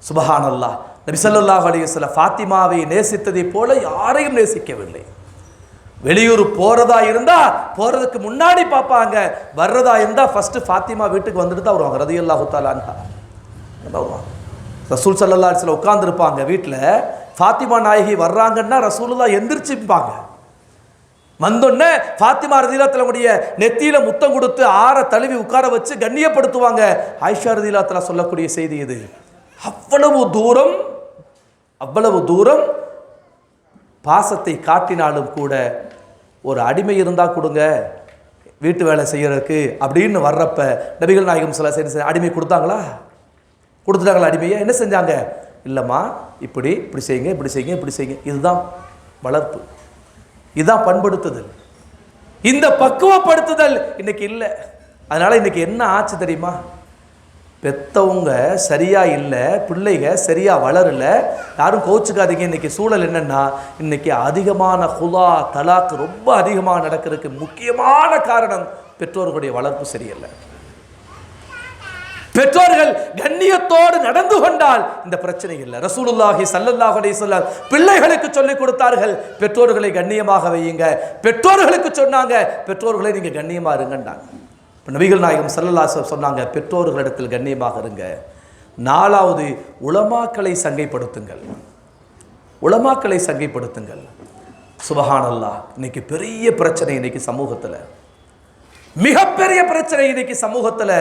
சுப்ஹானல்லாஹ். நபி ஸல்லல்லாஹு அலைஹி வஸல்லம் ஃபாத்திமாவை நேசித்ததை போல யாரையும் நேசிக்கவில்லை. வெளியூர் போறதா இருந்தா போறதுக்கு முன்னாடி பார்ப்பாங்க, வர்றதா இருந்தா ஃபர்ஸ்ட் ஃபாத்திமா வீட்டுக்கு வந்துட்டு தான் வருவாங்க ரலியல்லாஹு தஆலா அன்ஹா. ரசூல் ஸல்லல்லாஹு அலைஹி வஸல்லம் உட்கார்ந்துருப்பாங்க வீட்டில், ஃபாத்திமா நாயகி வர்றாங்கன்னா ரசூலுல்லாஹ் எந்திரிச்சுப்பாங்க. வந்தோடனே ஃபாத்திமா ரலியல்லாஹு நெத்தியில முத்தம் கொடுத்து ஆற தழுவி உட்கார வச்சு கண்ணியப்படுத்துவாங்க. ஆயிஷா ரலியல்லாஹு சொல்லக்கூடிய செய்தி இது. அவ்வளவு தூரம் பாசத்தை காட்டினாலும் கூட ஒரு அடிமை இருந்தா கொடுங்க வீட்டு வேலை செய்யறதுக்கு அப்படின்னு வர்றப்ப நபிகள் நாயகம் ஸல்லல்லாஹு அலைஹி வஸல்லம் அடிமை கொடுத்தாங்களா? அடிமையை என்ன செஞ்சாங்க? இல்லைம்மா இப்படி செய்யுங்க. இதுதான் வளர்ப்பு, இதுதான் பண்படுத்துதல். இந்த பக்குவப்படுத்துதல் இன்னைக்கு இல்லை. அதனால இன்னைக்கு என்ன ஆச்சு தெரியுமா? பெத்தவங்க சரியா இல்லை, பிள்ளைங்க சரியா வளரல. யாரும் கோச்சுக்காதீங்க. இன்னைக்கு சூழல் என்னன்னா, இன்னைக்கு அதிகமான ஹுலா தலாக் ரொம்ப அதிகமாக நடக்கிறதுக்கு முக்கியமான காரணம் பெற்றோர்களுடைய வளர்ப்பு சரியில்லை. பெற்றோர்கள் கண்ணியத்தோடு நடந்து கொண்டால் இந்த பிரச்சனை இல்லை. ரசூலுல்லாஹி ஸல்லல்லாஹு அலைஹி வஸல்லம் பிள்ளைகளுக்கு சொல்லிக் கொடுத்தார்கள், பெற்றோர்களை கண்ணியமாக வையுங்க. பெற்றோர்களுக்கு சொன்னாங்க, பெற்றோர்களை நீங்க கண்ணியமா இருங்கன்றாங்க. நபிகள் நாயகம் ஸல்லல்லாஹு அலைஹி வஸல்லம் சொன்னாங்க, பெற்றோர்களிடத்தில் கண்ணியமாக இருங்க. 4வது, உலமாக்களை சங்கைப்படுத்துங்கள். சுபஹானல்லாஹ். இன்னைக்கு பெரிய பிரச்சனை, இன்னைக்கு சமூகத்தில் மிகப்பெரிய பிரச்சனை. இன்னைக்கு சமூகத்தில்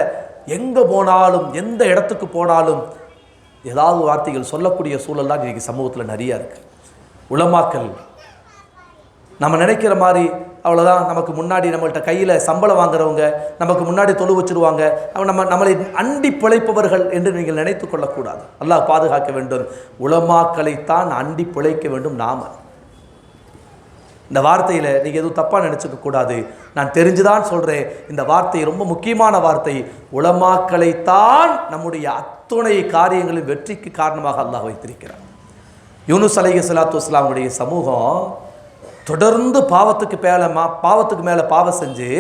எங்க போனாலும், எந்த இடத்துக்கு போனாலும் ஏதாவது வார்த்தைகள் சொல்லக்கூடிய சூழல் தான் இன்னைக்கு சமூகத்தில் நிறைய இருக்கு. உலமாக்கள் நம்ம நினைக்கிற மாதிரி அவ்வளோதான், நமக்கு முன்னாடி நம்மள்கிட்ட கையில் சம்பளம் வாங்குறவங்க, நமக்கு முன்னாடி தொழு வச்சுருவாங்க, நம்மளை அண்டி பிழைப்பவர்கள் என்று நீங்கள் நினைத்து கொள்ளக்கூடாது. அல்லாஹ் பாதுகாக்க வேண்டும். உலமாக்களைத்தான் அண்டி பிழைக்க வேண்டும். நாம இந்த வார்த்தையில் நீங்கள் எதுவும் தப்பாக நினச்சிக்க கூடாது. நான் தெரிஞ்சுதான் சொல்கிறேன். இந்த வார்த்தை ரொம்ப முக்கியமான வார்த்தை. உலமாக்களைத்தான் நம்முடைய அத்துணை காரியங்களின் வெற்றிக்கு காரணமாக அல்லாஹ் வைத்திருக்கிறார். யூனுஸ் அலைஹிஸ்ஸலாத்து வஸ்ஸலாமுடைய சமூகம் தொடர்ந்து பாவத்துக்கு மேலே பாவம் செஞ்சு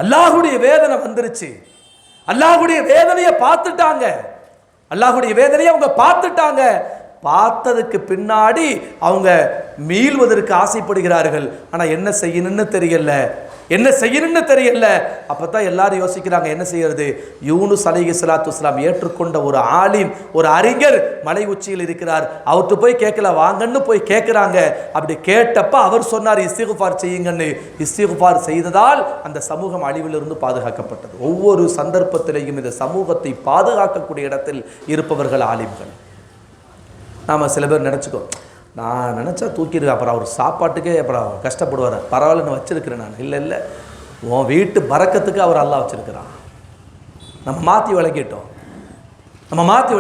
அல்லாஹ்வுடைய வேதனை வந்துருச்சு. அல்லாஹ்வுடைய வேதனையை பார்த்துட்டாங்க. அவங்க பார்த்துட்டாங்க. பார்த்ததுக்கு பின்னாடி அவங்க மீள்வதற்கு ஆசைப்படுகிறார்கள். ஆனால் என்ன செய்யணும்னு தெரியல. அப்பதான் எல்லாரும் யோசிக்கிறாங்க, என்ன செய்யறது? யூனுஸ் அலைஹிஸ்ஸலாத்து வஸ்ஸலாம் ஏற்றுக்கொண்ட ஒரு ஆலிம், ஒரு அறிஞர் மலை உச்சியில் இருக்கிறார். அவர்கிட்ட போய் கேட்கல, வாங்கன்னு போய் கேட்குறாங்க. அப்படி கேட்டப்ப அவர் சொன்னார், இஸ்திக்ஃபார் செய்யுங்கன்னு. இஸ்திக்ஃபார் செய்ததால் அந்த சமூகம் அழிவிலிருந்து பாதுகாக்கப்பட்டது. ஒவ்வொரு சந்தர்ப்பத்திலையும் இந்த சமூகத்தை பாதுகாக்கக்கூடிய இடத்தில் இருப்பவர்கள் ஆலிம்கள். நாம் சில பேர் நினச்சிக்கோ, நான் நினச்சா தூக்கிடுவேன், அப்புறம் அவர் சாப்பாட்டுக்கே அப்புறம் கஷ்டப்படுவார், பரவாயில்லன்னு வச்சுருக்கிறேன் நான். இல்லை, உன் வீட்டு பறக்கத்துக்கு அவர் அல்லாஹ் வச்சுருக்கிறான். நம்ம மாற்றி விளக்கிட்டோம்.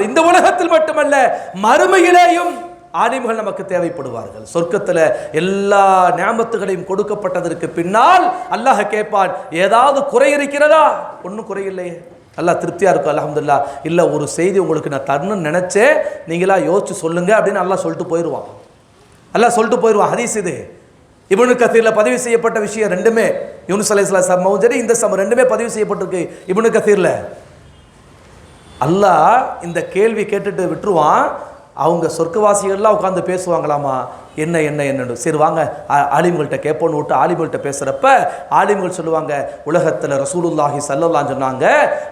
இந்த உலகத்தில் மட்டுமல்ல, மறுமையிலேயும் ஆலிம்கள் நமக்கு தேவைப்படுவார்கள். சொர்க்கத்தில் எல்லா நியாமத்துகளையும் கொடுக்கப்பட்டதற்கு பின்னால் அல்லாஹ் கேட்பான், ஏதாவது குறை இருக்கிறதா? ஒன்றும் குறையில்லையே, அல்லாஹ் திருப்தியாக இருக்கும், அல்ஹம்துலில்லாஹ். இல்லை, ஒரு செய்தி உங்களுக்கு நான் தரணும்னு நினச்சேன், நீங்களா யோசிச்சு சொல்லுங்க அப்படின்னு அல்லாஹ் சொல்லிட்டு போயிடுவான். ஹதீஸ் இது. இப்னு கதீரில் பதிவு செய்யப்பட்ட விஷயம் ரெண்டுமே, யூனுஸ் அலைஹிஸ்ஸலாம் சம்பவம் சரி, இந்த சம்பவம் ரெண்டுமே பதிவு செய்யப்பட்டிருக்கு இப்னு கதீரில். அல்லாஹ் இந்த கேள்வி கேட்டுட்டு விட்டுருவான். அவங்க சொர்க்கவாசிகள்லாம் உட்காந்து பேசுவாங்களாமா, என்னன்னு. சரி வாங்க ஆலிம்கள்கிட்ட கேட்போன்னு விட்டு ஆலிம்கள்கிட்ட பேசுகிறப்ப ஆலிம்கள் சொல்லுவாங்க, உலகத்தில் ரசூலுல்லாஹி ஸல்லல்லாஹு அலைஹி சொன்னாங்க,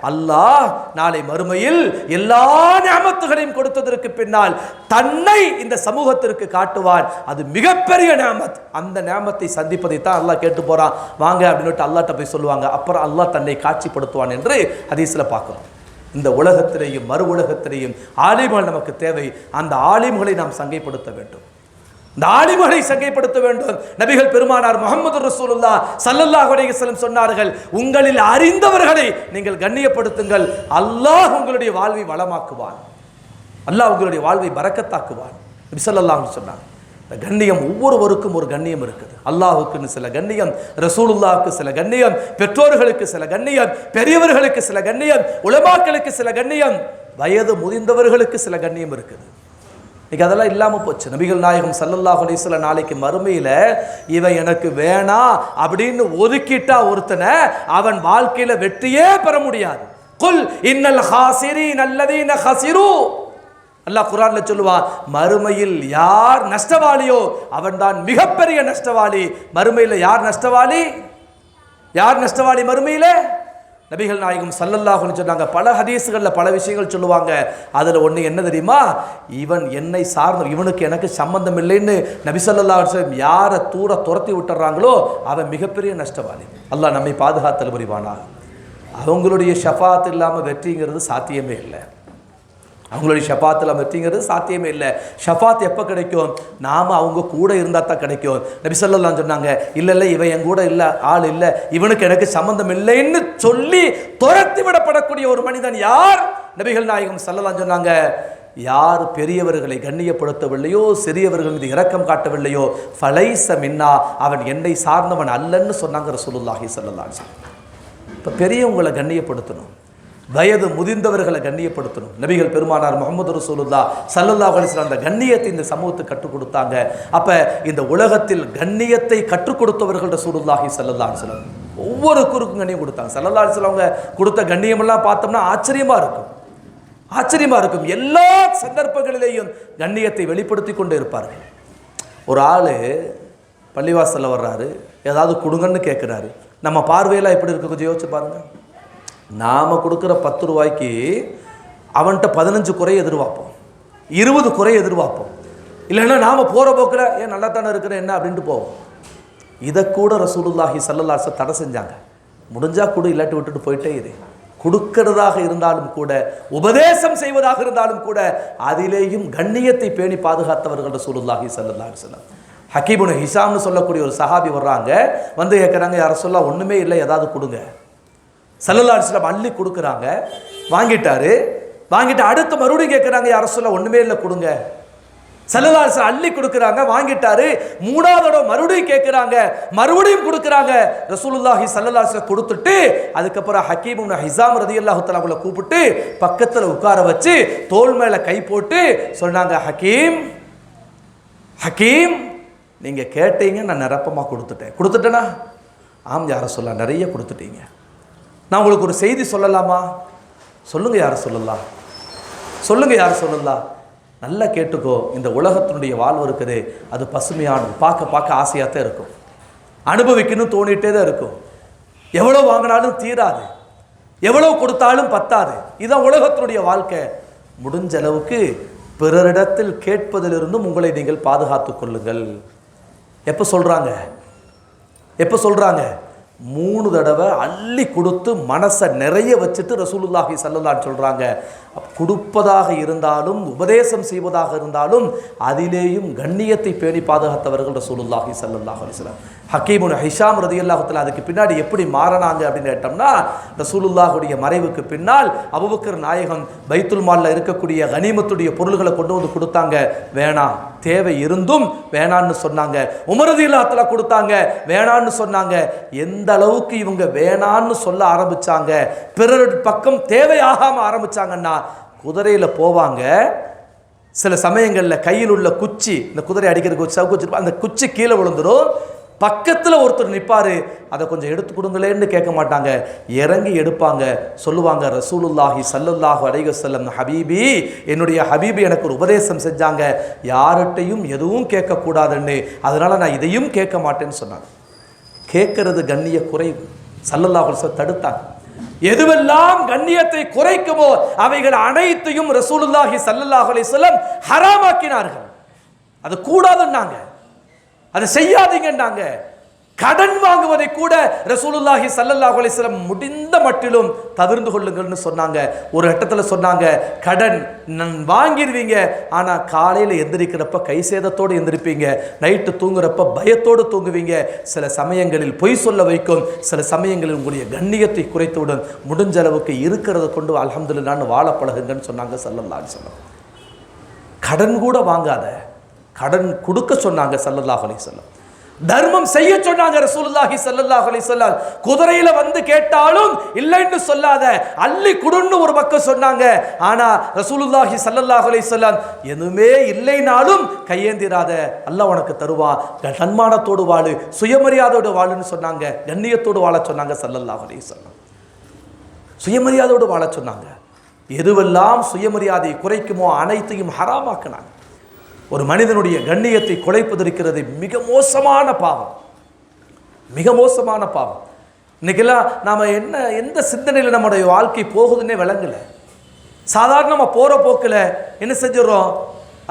அல்லாஹ் நாளை மறுமையில் எல்லா நியாமத்துகளையும் கொடுத்ததற்கு பின்னால் தன்னை இந்த சமூகத்திற்கு காட்டுவான். அது மிகப்பெரிய நியாமத். அந்த நியாமத்தை சந்திப்பதைத்தான் அல்லாஹ் கேட்டு போகிறான், வாங்க அப்படின்னு அல்லாஹ்ட்ட போய் சொல்லுவாங்க. அப்புறம் அல்லாஹ் தன்னை காட்சிப்படுத்துவான் என்று ஹதீஸில் பார்க்குறோம். இந்த உலகத்திலேயும் மறு உலகத்திலேயும் ஆலிம்கள் நமக்கு தேவை. அந்த ஆலிம்களை நாம் சங்கைப்படுத்த வேண்டும். நபிகள் பெருமானார் முஹம்மது ரசூலுல்லாஹ் ஸல்லல்லாஹு அலைஹி வஸல்லம் சொன்னார்கள், உங்களில் அறிந்தவர்களை நீங்கள் கண்ணியப்படுத்துங்கள், அல்லாஹ் உங்களுடைய வாழ்வை வளமாக்குவான், அல்லாஹ் உங்களுடைய வாழ்வை பரக்கத்தாக்குவான். நபி ஸல்லல்லாஹு அலைஹி சொன்னாங்க. கண்ணியம் ஒவ்வொருவருக்கும் ஒரு கண்ணியம் இருக்குது. அல்லாஹுக்குன்னு சில கண்ணியம், ரசூலுல்லாஹுக்கு சில கண்ணியம், பெற்றோர்களுக்கு சில கண்ணியம், பெரியவர்களுக்கு சில கண்ணியம், உலமாக்களுக்கு சில கண்ணியம், வயது முதிர்ந்தவர்களுக்கு சில கண்ணியம் இருக்குது. இன்னைக்கு அதெல்லாம் இல்லாமல் போச்சு. நபிகள் நாயகம் ஸல்லல்லாஹு அலைஹி வஸல்லம் நாளைக்கு மறுமையில் இவன் எனக்கு வேணாம் அப்படின்னு ஒதுக்கிட்டா ஒருத்தனை அவன் வாழ்க்கையில வெற்றியே பெற முடியாது. குல் இன்னல் ஹாசிரீன் அல்லதீன ஹஸிரு, அல்லாஹ் குர்ஆன்ல சொல்லுவான், மறுமையில் யார் நஷ்டவாளியோ அவன்தான் மிகப்பெரிய நஷ்டவாளி. மறுமையில் யார் நஷ்டவாளி? மறுமையில நபிகள் நாயகம் ஸல்லல்லாஹு அலைஹி சொன்னாங்க. பல ஹதீஸ்களில் பல விஷயங்கள் சொல்லுவாங்க. அதில் ஒன்று என்ன தெரியுமா? இவன் என்னை சார்ந்த, இவனுக்கு எனக்கு சம்பந்தம் இல்லைன்னு நபி ஸல்லல்லாஹு அலைஹி வஸல்லம் யாரை துரத்தி விட்டுறாங்களோ அவன் மிகப்பெரிய நஷ்டவாளி. அல்லாஹ் நம்மை பாதுகாத்தல் புரிவானாக. அவங்களுடைய ஷஃபாத் இல்லாமல் வெற்றிங்கிறது சாத்தியமே இல்லை. அவங்களுடைய ஷஃபாத்தில் வெற்றிங்கிறது சாத்தியமே இல்லை. ஷஃபாத் எப்போ கிடைக்கும்? நாம் அவங்க கூட இருந்தால் தான் கிடைக்கும். நபி ஸல்லல்லாஹு அலைஹி சொன்னாங்க, இல்லை இவன் என் கூட இல்லை, ஆள் இல்லை, இவனுக்கு எனக்கு சம்பந்தம் இல்லைன்னு சொல்லி துரத்தி விடப்படக்கூடிய ஒரு மனிதன் யார்? நபிகள் நாயகம் ஸல்லல்லாஹு அலைஹி சொன்னாங்க, யார் பெரியவர்களை கண்ணியப்படுத்தவில்லையோ, சிறியவர்கள் மீது இரக்கம் காட்டவில்லையோ, ஃபலைஸ மின்னா, அவன் என்னை சார்ந்தவன் அல்லன்னு சொன்னாங்க ரசூலுல்லாஹி ஸல்லல்லாஹு அலைஹி வஸல்லம். இப்போ பெரியவங்களை கண்ணியப்படுத்தணும், வயது முதிர்ந்தவர்களை கண்ணியப்படுத்தணும். நபிகள் பெருமானார் முஹம்மது ரசூலுல்லாஹ் ஸல்லல்லாஹு அலைஹி வஸல்லம் அந்த கண்ணியத்தை இந்த சமூகத்துக்கு கற்றுக் கொடுத்தாங்க. அப்போ இந்த உலகத்தில் கண்ணியத்தை கற்றுக் கொடுத்தவர்கள் ரசூலுல்லாஹி ஸல்லல்லாஹு அலைஹி வஸல்லம். ஒவ்வொருவருக்கும் கண்ணியம் கொடுத்தாங்க. ஸல்லல்லாஹு அலைஹி வஸல்லம் அவங்க கொடுத்த கண்ணியமெல்லாம் பார்த்தோம்னா ஆச்சரியமாக இருக்கும். எல்லா சந்தர்ப்பங்களிலேயும் கண்ணியத்தை வெளிப்படுத்தி கொண்டு இருப்பார்கள். ஒரு ஆள் பள்ளிவாசலில் வர்றாரு, ஏதாவது கொடுங்கன்னு கேட்குறாரு. நம்ம பார்வையெல்லாம் எப்படி இருக்கு கொஞ்சம் யோசிச்சு பாருங்கள். நாம் கொடுக்குற 10 ரூபாய்க்கு அவன்கிட்ட 15 குறை எதிர்பார்ப்போம், 20 குறை எதிர்பார்ப்போம். இல்லைன்னா நாம் போகிற போக்கில் ஏன் நல்லா தானே இருக்கிற என்ன அப்படின்ட்டு போவோம். இதை கூட ரசூலுல்லாஹி ஸல்லல்லாஹு அலைஹி வஸல்லம் தடை செஞ்சாங்க. முடிஞ்சால் கூட, இல்லாட்டி விட்டுட்டு போயிட்டே இரு. கொடுக்கிறதாக இருந்தாலும் கூட, உபதேசம் செய்வதாக இருந்தாலும் கூட, அதிலேயும் கண்ணியத்தை பேணி பாதுகாத்தவர்கள் ரசூலுல்லாஹி ஸல்லல்லாஹு அலைஹி வஸல்லம். ஹக்கீம் இப்னு ஹிஷாம்னு சொல்லக்கூடிய ஒரு சஹாபி வர்றாங்க, வந்து கேட்குறாங்க, யா ரசூலுல்லாஹ் ஒன்றுமே இல்லை, ஏதாவது கொடுங்க. ஸல்லல்லாஹு அலைஹி வஸல்லம் அள்ளி கொடுக்குறாங்க, வாங்கிட்டு அடுத்து மறுபடியும் கேட்குறாங்க, யா ரசூலுல்லாஹ் ஒன்றுமே இல்லை கொடுங்க. ஸல்லல்லாஹு அலைஹி வஸல்லம் அள்ளி கொடுக்குறாங்க, வாங்கிட்டாரு. 3வது தடவை மறுபடியும் கேட்குறாங்க, மறுபடியும் கொடுக்குறாங்க. ரசூலுல்லாஹி ஸல்லல்லாஹு அலைஹி வஸல்லம் கொடுத்துட்டு அதுக்கப்புறம் ஹக்கீம் இப்னு ஹிஸாம் ரலியல்லாஹு தஆலா அவங்களை கூப்பிட்டு பக்கத்தில் உட்கார வச்சு தோள் மேலே கை போட்டு சொன்னாங்க, ஹக்கீம் நீங்கள் கேட்டீங்க, நான் நிரப்பமாக கொடுத்துட்டேனா? ஆம் யா ரசூலுல்லாஹ், நிறைய கொடுத்துட்டீங்க. நான் உங்களுக்கு ஒரு செய்தி சொல்லலாமா? சொல்லுங்க யார் சொல்லலாம். நல்லா கேட்டுக்கோ. இந்த உலகத்தினுடைய வாழ்வு இருக்குது, அது பசுமையானது, பார்க்க ஆசையாக தான் இருக்கும், அனுபவிக்கணும் தோணிகிட்டே தான் இருக்கும். எவ்வளோ வாங்கினாலும் தீராது, எவ்வளோ கொடுத்தாலும் பத்தாது. இதுதான் உலகத்தினுடைய வாழ்க்கை. முடிஞ்ச அளவுக்கு பிறரிடத்தில் கேட்பதிலிருந்தும் உங்களை நீங்கள் பாதுகாத்து கொள்ளுங்கள். எப்போ சொல்கிறாங்க? 3 தடவை அள்ளி கொடுத்து மனசை நிறைய வச்சுட்டு ரசூலுல்லாஹி ஸல்லல்லாஹு அலைஹி சொல்கிறாங்க, கொடுப்பதாக இருந்தாலும் உபதேசம் செய்வதாக இருந்தாலும் அதிலேயும் கண்ணியத்தை பேணி பாதுகாத்தவர்கள் ரசூலுல்லாஹி ஸல்லல்லாஹு அலைஹி வஸல்லம். ஹக்கீம் இப்னு ஹிஷாம் ரலியல்லாஹு தஆலா அதுக்கு பின்னாடி எப்படி மாறினாங்க அப்படின்னு கேட்டோம்னா, ரசூலுல்லாஹுடைய மறைவுக்கு பின்னால் அபூபக்கர் நாயகம் பைத்துல் மால்ல இருக்கக்கூடிய கனிமத்துடைய பொருள்களை கொண்டு வந்து கொடுத்தாங்க. வேணாம், தேவை இருந்தும் வேணான்னு சொன்னாங்க. உமர் ரலியல்லாஹு தஆலா கொடுத்தாங்க, வேணான்னு சொன்னாங்க. எந்த அளவுக்கு இவங்க வேணான்னு சொல்ல ஆரம்பிச்சாங்க, பிறர் பக்கம் தேவையாகாம ஆரம்பிச்சாங்கன்னா, குதிரையில் போவாங்க. சில சமயங்களில் கையில் உள்ள குச்சி, இந்த குதிரை அடிக்கிறதுக்கு சவுக்கு வச்சிருப்பா, அந்த குச்சி கீழே விழுந்துடும். பக்கத்தில் ஒருத்தர் நிற்பார், அதை கொஞ்சம் எடுத்து கொடுங்களேன்னு கேட்க மாட்டாங்க, இறங்கி எடுப்பாங்க. சொல்லுவாங்க, ரசூலுல்லாஹி ஸல்லல்லாஹு அலைஹி வஸல்லம் ஹபீபி, என்னுடைய ஹபீபி எனக்கு ஒரு உபதேசம் செஞ்சாங்க, யார்கிட்டையும் எதுவும் கேட்கக்கூடாதுன்னு, அதனால் நான் இதையும் கேட்க மாட்டேன்னு சொன்னாங்க. கேட்கறது கண்ணிய குறைவு. ஸல்லல்லாஹு அலைஹி வஸல்லம் தடுத்தாங்க. எதுவெல்லாம் கண்ணியத்தை குறைக்குமோ அவைகள் அனைத்தையும் ரசூலுல்லாஹி ஸல்லல்லாஹு அலைஹி வஸல்லம் ஹராமாக்கினார்கள். அது கூடாதுன்னாங்க, அதை செய்யாதீங்கன்னாங்க. கடன் வாங்குவதை கூட ரசூலுல்லாஹி ஸல்லல்லாஹு அலைஹி வஸல்லம் முடிந்த மட்டிலும் தவிர்த்து கொள்ளுங்கள்னு சொன்னாங்க. ஒரு கட்டத்தில் சொன்னாங்க, கடன் வாங்கிடுவீங்க, ஆனால் காலையில் எந்திரிக்கிறப்ப கை சேதத்தோடு எந்திரிப்பீங்க, நைட்டு தூங்குறப்ப பயத்தோடு தூங்குவீங்க, சில சமயங்களில் பொய் சொல்ல வைக்கும், சில சமயங்களில் உங்களுடைய கண்ணியத்தை குறைத்துவிடும், முடிஞ்ச அளவுக்கு இருக்கிறத கொண்டு அல்ஹம்துலில்லாஹ்னு வாழ பழகுங்கன்னு சொன்னாங்க ஸல்லல்லாஹு அலைஹி வஸல்லம். கடன் கூட வாங்காத, கடன் கொடுக்க சொன்னாங்க ஸல்லல்லாஹு அலைஹி வஸல்லம். தர்மம் செய்ய சொன்னாங்க ரசூலுல்லாஹி ஸல்லல்லாஹு அலைஹி வஸல்லம். குதிரையில வந்து கேட்டாலும் இல்லைன்னு சொல்லாத, அள்ளி குடுன்னு ஒரு பக்கம் சொன்னாங்க. ஆனா ரசூலுல்லாஹி ஸல்லல்லாஹு அலைஹி வஸல்லம் எதுவுமே இல்லைனாலும் கையேந்திராத, அல்லாஹ் உனக்கு தருவான், தன்மானத்தோடு வாழு, சுயமரியாதையோடு வாழுன்னு சொன்னாங்க. கண்ணியத்தோடு வாழ சொன்னாங்க ஸல்லல்லாஹு அலைஹி வஸல்லம். சுயமரியாதையோடு வாழ சொன்னாங்க. எதுவெல்லாம் சுயமரியாதையை குறைக்குமோ அனைத்தையும் ஹராமாக்கினாங்க. ஒரு மனிதனுடைய கண்ணியத்தை குலைப்பது இருக்கிறது மிக மோசமான பாவம், மிக மோசமான பாவம். இன்றைக்கெல்லாம் நாம் எந்த சிந்தனையில் நம்முடைய வாழ்க்கை போகுதுன்னே விளங்கலை. சாதாரணமாக போகிற போக்கில் என்ன செஞ்சிடறோம்,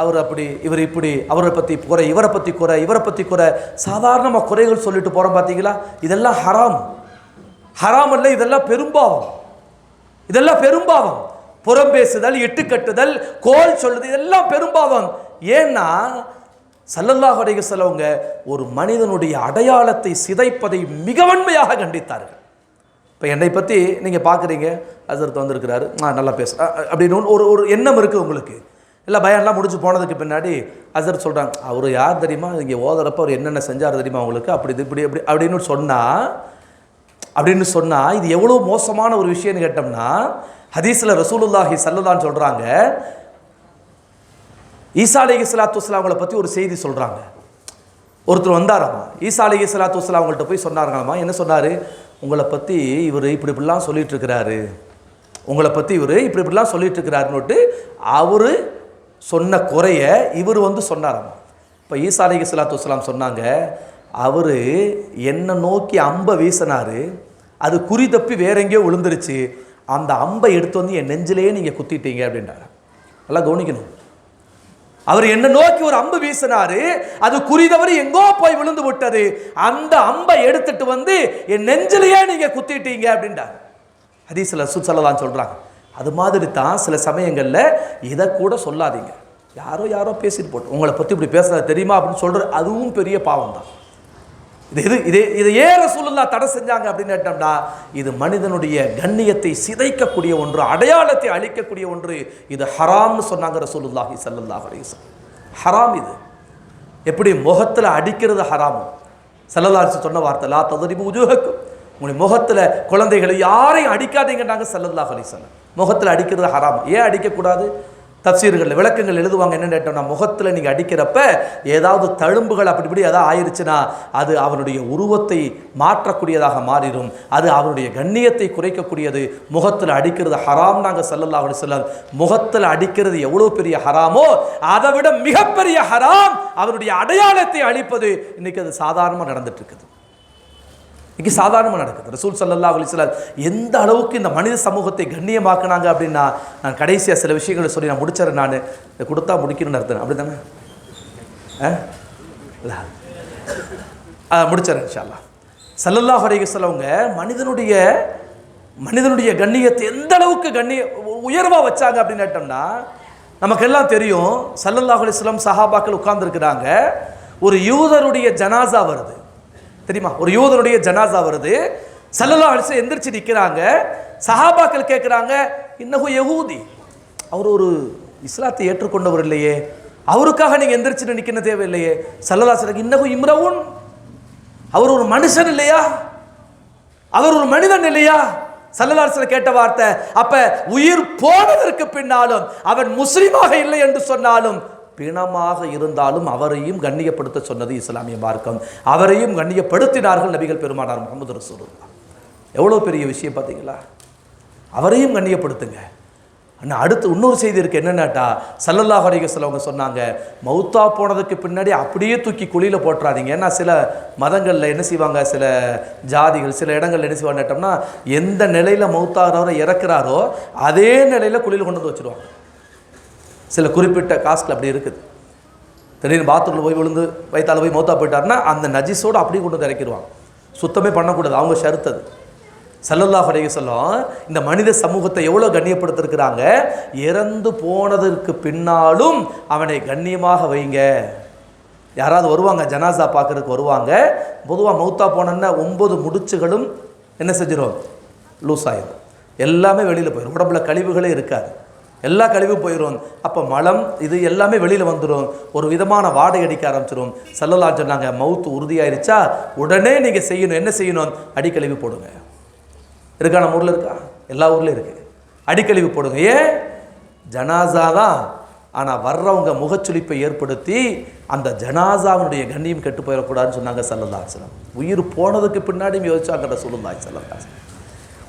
அவர் அப்படி, இவர் இப்படி, அவரை பற்றி குறை, இவரை பற்றி குறை, இவரை பற்றி குறை, சாதாரணமாக குறைகள் சொல்லிட்டு போகிறோம். பார்த்தீங்களா? இதெல்லாம் ஹராம். ஹராம் இல்லை, இதெல்லாம் பெரும்பாவம். இதெல்லாம் பெரும்பாவம். புறம் பேசுதல், இட்டுக்கட்டுதல், கோல் சொல்லுது, இதெல்லாம் பெரும்பாவம். ஏன்னா ஸல்லல்லாஹு அலைஹி வஸல்லம் ஒரு மனிதனுடைய அடையாளத்தை சிதைப்பதை மிக வன்மையாக கண்டித்தார்கள். இப்போ என்னை பற்றி நீங்கள் பார்க்குறீங்க, ஹஸரத் வந்திருக்கிறாரு, நல்லா பேச அப்படின்னு ஒரு எண்ணம் இருக்குது உங்களுக்கு. இல்லை பயான்லாம் முடிஞ்சு போனதுக்கு பின்னாடி ஹஸரத் சொல்கிறாங்க, அவர் யார் தெரியுமா, இங்கே ஓதுறப்ப அவர் என்னென்ன செஞ்சார் தெரியுமா உங்களுக்கு, அப்படி இப்படி அப்படி அப்படின்னு சொன்னால் இது எவ்வளோ மோசமான ஒரு விஷயம்னு கேட்டோம்னா, ஹதீஸில் ரசூலுல்லாஹி ஸல்லல்லாஹு சொல்கிறாங்க, ஈசா அலைஹிஸ்ஸலாத்து வஸ்ஸலாம் அவங்கள பற்றி ஒரு செய்தி சொல்கிறாங்க. ஒருத்தர் வந்தாராமா, ஈசா அலைஹிஸ்ஸலாத்து வஸ்ஸலாம் அவங்கள்ட்ட போய் சொன்னார்களாமா. என்ன சொன்னார், உங்களை பற்றி இவர் இப்படிலாம் சொல்லிட்டு இருக்கிறாரு, உங்களை பற்றி இவர் இப்படிலாம் சொல்லிட்டு இருக்கிறாருன்னுட்டு அவர் சொன்ன குறைய இவர் சொன்னாராமா. இப்போ ஈசா அலைஹிஸ்ஸலாத்து வஸ்ஸலாம் சொன்னாங்க, அவர் என்னை நோக்கி அம்பை வீசினார், அது குறி தப்பி வேற எங்கேயோ விழுந்துருச்சு, அந்த அம்பை எடுத்து என் நெஞ்சிலேயே நீங்கள் குத்திட்டீங்க அப்படின்றாரு. நல்லா கவனிக்கணும். அவர் என்ன நோக்கி ஒரு அம்பு வீசினாரு, அது குறிதவரை எங்கோ போய் விழுந்து விட்டது, அந்த அம்பை எடுத்துட்டு என் நெஞ்சிலேயே நீங்க குத்திட்டீங்க அப்படின்றார். ஹதீஸ்ல ரசூல் ஸல்லல்லாஹு அலைஹி சொல்றாங்க. அது மாதிரி தான் சில சமயங்கள்ல இதை கூட சொல்லாதீங்க, யாரோ பேசிட்டு போட்டு உங்களை பத்தி இப்படி பேசுறது தெரியுமா அப்படின்னு சொல்றது, அதுவும் பெரிய பாவம் தான். இது ஏன் ரசூலுல்லாஹ் தடை செஞ்சாங்க அப்படின்னு கேட்டோம்னா, இது மனிதனுடைய கண்ணியத்தை சிதைக்கக்கூடிய ஒன்று, அடையாளத்தை அழிக்கக்கூடிய ஒன்று. இது ஹராம்னு சொன்னாங்க ரசூலுல்லாஹி ஸல்லல்லாஹு அலைஹி வஸல்லம். ஹராம் இது. எப்படி முகத்தில் அடிக்கிறது ஹராம். ஸல்லல்லாஹு அலைஹி சொன்ன வார்த்தை, லா தத்ரிபு உஜூஹக்கும், உங்களுடைய முகத்தில் குழந்தைகளை யாரையும் அடிக்காதீங்கன்னாங்க ஸல்லல்லாஹு அலைஹி வஸல்லம். முகத்தில் அடிக்கிறது ஹராம். ஏன் அடிக்கக்கூடாது? தஃப்சீர்களில் விளக்கங்கள் எழுதுவாங்க. என்னென்னு கேட்டோம்னா, முகத்தில் நீங்கள் அடிக்கிறப்ப ஏதாவது தழும்புகள் அப்படி இப்படி ஏதாவது ஆயிடுச்சுன்னா அது அவனுடைய உருவத்தை மாற்றக்கூடியதாக மாறிடும், அது அவனுடைய கண்ணியத்தை குறைக்கக்கூடியது. முகத்தில் அடிக்கிறது ஹராம் நாங்கள் ஸல்லல்லாஹு அலைஹி வஸல்லம். முகத்தில் அடிக்கிறது எவ்வளோ பெரிய ஹராமோ அதை விட மிகப்பெரிய ஹராம் அவனுடைய அடையாளத்தை அழிப்பது. இன்னைக்கு அது சாதாரணமாக நடந்துட்டு இருக்குது. இன்னைக்கு சாதாரணமாக நடக்குது. ரசூல் ஸல்லல்லாஹு அலைஹி வஸல்லம் எந்த அளவுக்கு இந்த மனித சமூகத்தை கண்ணியமாக்குனாங்க அப்படின்னா, நான் கடைசியாக சில விஷயங்களை சொல்லி நான் முடிச்சிடறேன். நான் இதை கொடுத்தா முடிக்கணும்னு அர்த்தம், அப்படி தானே? முடிச்சிடறேன் இன்ஷா அல்லாஹ். ஸல்லல்லாஹு அலைஹி வஸல்லம் மனிதனுடைய கண்ணியத்தை எந்த அளவுக்கு உயர்வாக வச்சாங்க அப்படின்னு கேட்டோம்னா, நமக்கெல்லாம் தெரியும். ஸல்லல்லாஹு அலைஹி வஸல்லம் சஹாபாக்கள் உட்கார்ந்துருக்கிறாங்க, ஒரு யூதருடைய ஜனாசா வருது தெரியுமா? ஒரு யூதனுடைய ஜனாசா வருது. ஸல்லல்லாஹு அலைஹி வஸல்லம் எந்திரிச்சு நிற்கிறாங்க. சஹாபாக்கள் கேட்குறாங்க, இன்னஹு யஹூதி, அவர் ஒரு இஸ்லாத்தை ஏற்றுக்கொண்டவர் இல்லையே, அவருக்காக நீங்கள் எந்திரிச்சு நிற்கிற தேவையில்லையே. ஸல்லல்லாஹு அலைஹி வஸல்லம் இன்னஹு இம்ரவுன், அவர் ஒரு மனுஷன் இல்லையா, அவர் ஒரு மனிதன் இல்லையா? ஸல்லல்லாஹு அலைஹி வஸல்லம் கேட்ட வார்த்தை. அப்ப உயிர் போனதற்கு பின்னாலும் அவன் முஸ்லிமாக இல்லை என்று சொன்னாலும், பிணமாக இருந்தாலும் அவரையும் கண்ணியப்படுத்த சொன்னது இஸ்லாமிய மார்க்கம். அவரையும் கண்ணியப்படுத்தினார்கள் நபிகள் பெருமானார் முஹம்மது ரசூலுல்லாஹ். எவ்வளோ பெரிய விஷயம் பார்த்தீங்களா? அவரையும் கண்ணியப்படுத்துங்க. ஆனால் அடுத்து இன்னொரு செய்தி இருக்குது. என்னன்னாட்டா, ஸல்லல்லாஹு அலைஹி வஸல்லம் சொன்னாங்க, மௌத்தா போனதுக்கு பின்னாடி அப்படியே தூக்கி குழியில் போட்டுறாதீங்க. ஏன்னா சில மதங்களில் என்ன செய்வாங்க, சில ஜாதிகள் சில இடங்களில் என்ன செய்வாங்கட்டோம்னா, எந்த நிலையில் மௌத்தாகிறவரை இறக்குறாரோ அதே நிலையில் குழியில் கொண்டு வந்து வச்சுருவாங்க. சில குறிப்பிட்ட காஸ்ட்டில் அப்படி இருக்குது. திடீர்னு பாத்ரூமில் போய் விழுந்து வயிற்றால் போய் மௌத்தா போயிட்டாருன்னா அந்த நஜிஸோடு அப்படியே கொண்டு வந்து இறக்கிடுவாங்க. சுத்தமே பண்ணக்கூடாது, அவங்க ஷருத்தது. ஸல்லல்லாஹு அலைஹி வஸல்லம் இந்த மனித சமூகத்தை எவ்வளோ கண்ணியப்படுத்திருக்கிறாங்க. இறந்து போனதற்கு பின்னாலும் அவனை கண்ணியமாக வைங்க. யாராவது வருவாங்க ஜனாசா பார்க்கறதுக்கு வருவாங்க. பொதுவாக மௌத்தா போனோன்னா 9 முடிச்சுகளும் என்ன செஞ்சிடும், லூஸ் ஆகிடும், எல்லாமே வெளியில் போயிடும், உடம்புல கழிவுகளே இருக்காது, எல்லா கழிவும் போயிடும். அப்போ மலம் இது எல்லாமே வெளியில் வந்துடும், ஒரு விதமான வாடகை அடிக்க ஆரம்பிச்சிடும். ஸல்லல்லாஹு அலைஹி சொன்னாங்க, மவுத்து உறுதியாயிருச்சா உடனே நீங்கள் செய்யணும், என்ன செய்யணும், அடிக்கழிவு போடுங்க. இருக்கா? நம்ம ஊரில் இருக்கா? எல்லா ஊர்லேயும் இருக்குது. அடிக்கழிவு போடுங்க. ஏன்? ஜனாசா தான், ஆனால் வர்றவங்க முகச்சுளிப்பை ஏற்படுத்தி அந்த ஜனாசாவினுடைய கண்ணியம் கெட்டு போயிடக்கூடாதுன்னு சொன்னாங்க ஸல்லல்லாஹு அலைஹி வஸல்லம். உயிர் போனதுக்கு பின்னாடியும் யோசிச்சாங்க ரசூலுல்லாஹி ஸல்லல்லாஹு அலைஹி வஸல்லம்.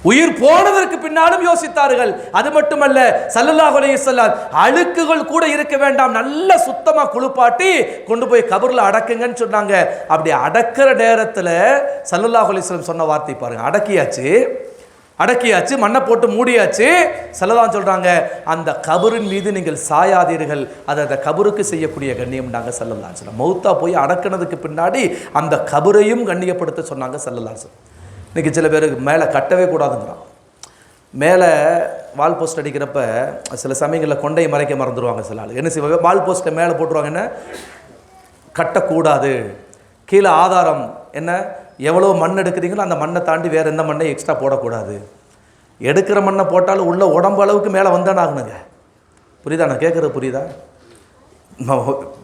உயிர் போனதற்கு பின்னாலும் யோசித்தார்கள். அது மட்டுமல்ல, ஸல்லல்லாஹு அலைஹி வஸல்லம் அழுக்குகள் கூட இருக்க வேண்டாம், நல்ல சுத்தமா குளிப்பாட்டி கொண்டு போய் கபர்ல அடக்குங்கன்னு சொன்னாங்க. அப்படி அடக்கிற நேரத்தில் ஸல்லல்லாஹு அலைஹி வஸல்லம் சொன்ன வார்த்தை பாருங்க. அடக்கியாச்சு, மண்ணை போட்டு மூடியாச்சு. ஸல்லல்லாஹு சொல்றாங்க, அந்த கபரின் மீது நீங்கள் சாயாதீர்கள், அது அந்த கபருக்கு செய்யக்கூடிய கண்ணியம் நாங்கள் ஸல்லல்லாஹு அலைஹி வஸல்லம். மௌத்தா போய் அடக்கினதுக்கு பின்னாடி அந்த கபரையும் கண்ணியப்படுத்த சொன்னாங்க ஸல்லல்லாஹு அலைஹி வஸல்லம். இன்றைக்கி சில பேருக்கு மேலே கட்டவே கூடாதுங்கிறான். மேலே வால் போஸ்ட் அடிக்கிறப்ப சில சமயங்களில் கொண்டையை மறைக்க மறந்துடுவாங்க சில ஆள். என்ன செய்வாங்க, வால் போஸ்ட்டை மேலே போட்டுருவாங்க, என்ன கட்டக்கூடாது. கீழே ஆதாரம் என்ன, எவ்வளோ மண் எடுக்கிறீங்களோ அந்த மண்ணை தாண்டி வேறு எந்த மண்ணை எக்ஸ்ட்ரா போடக்கூடாது. எடுக்கிற மண்ணை போட்டாலும் உள்ள உடம்பு அளவுக்கு மேலே வந்தானே ஆகணுங்க. புரியுதா நான் கேட்குறது? புரியுதா?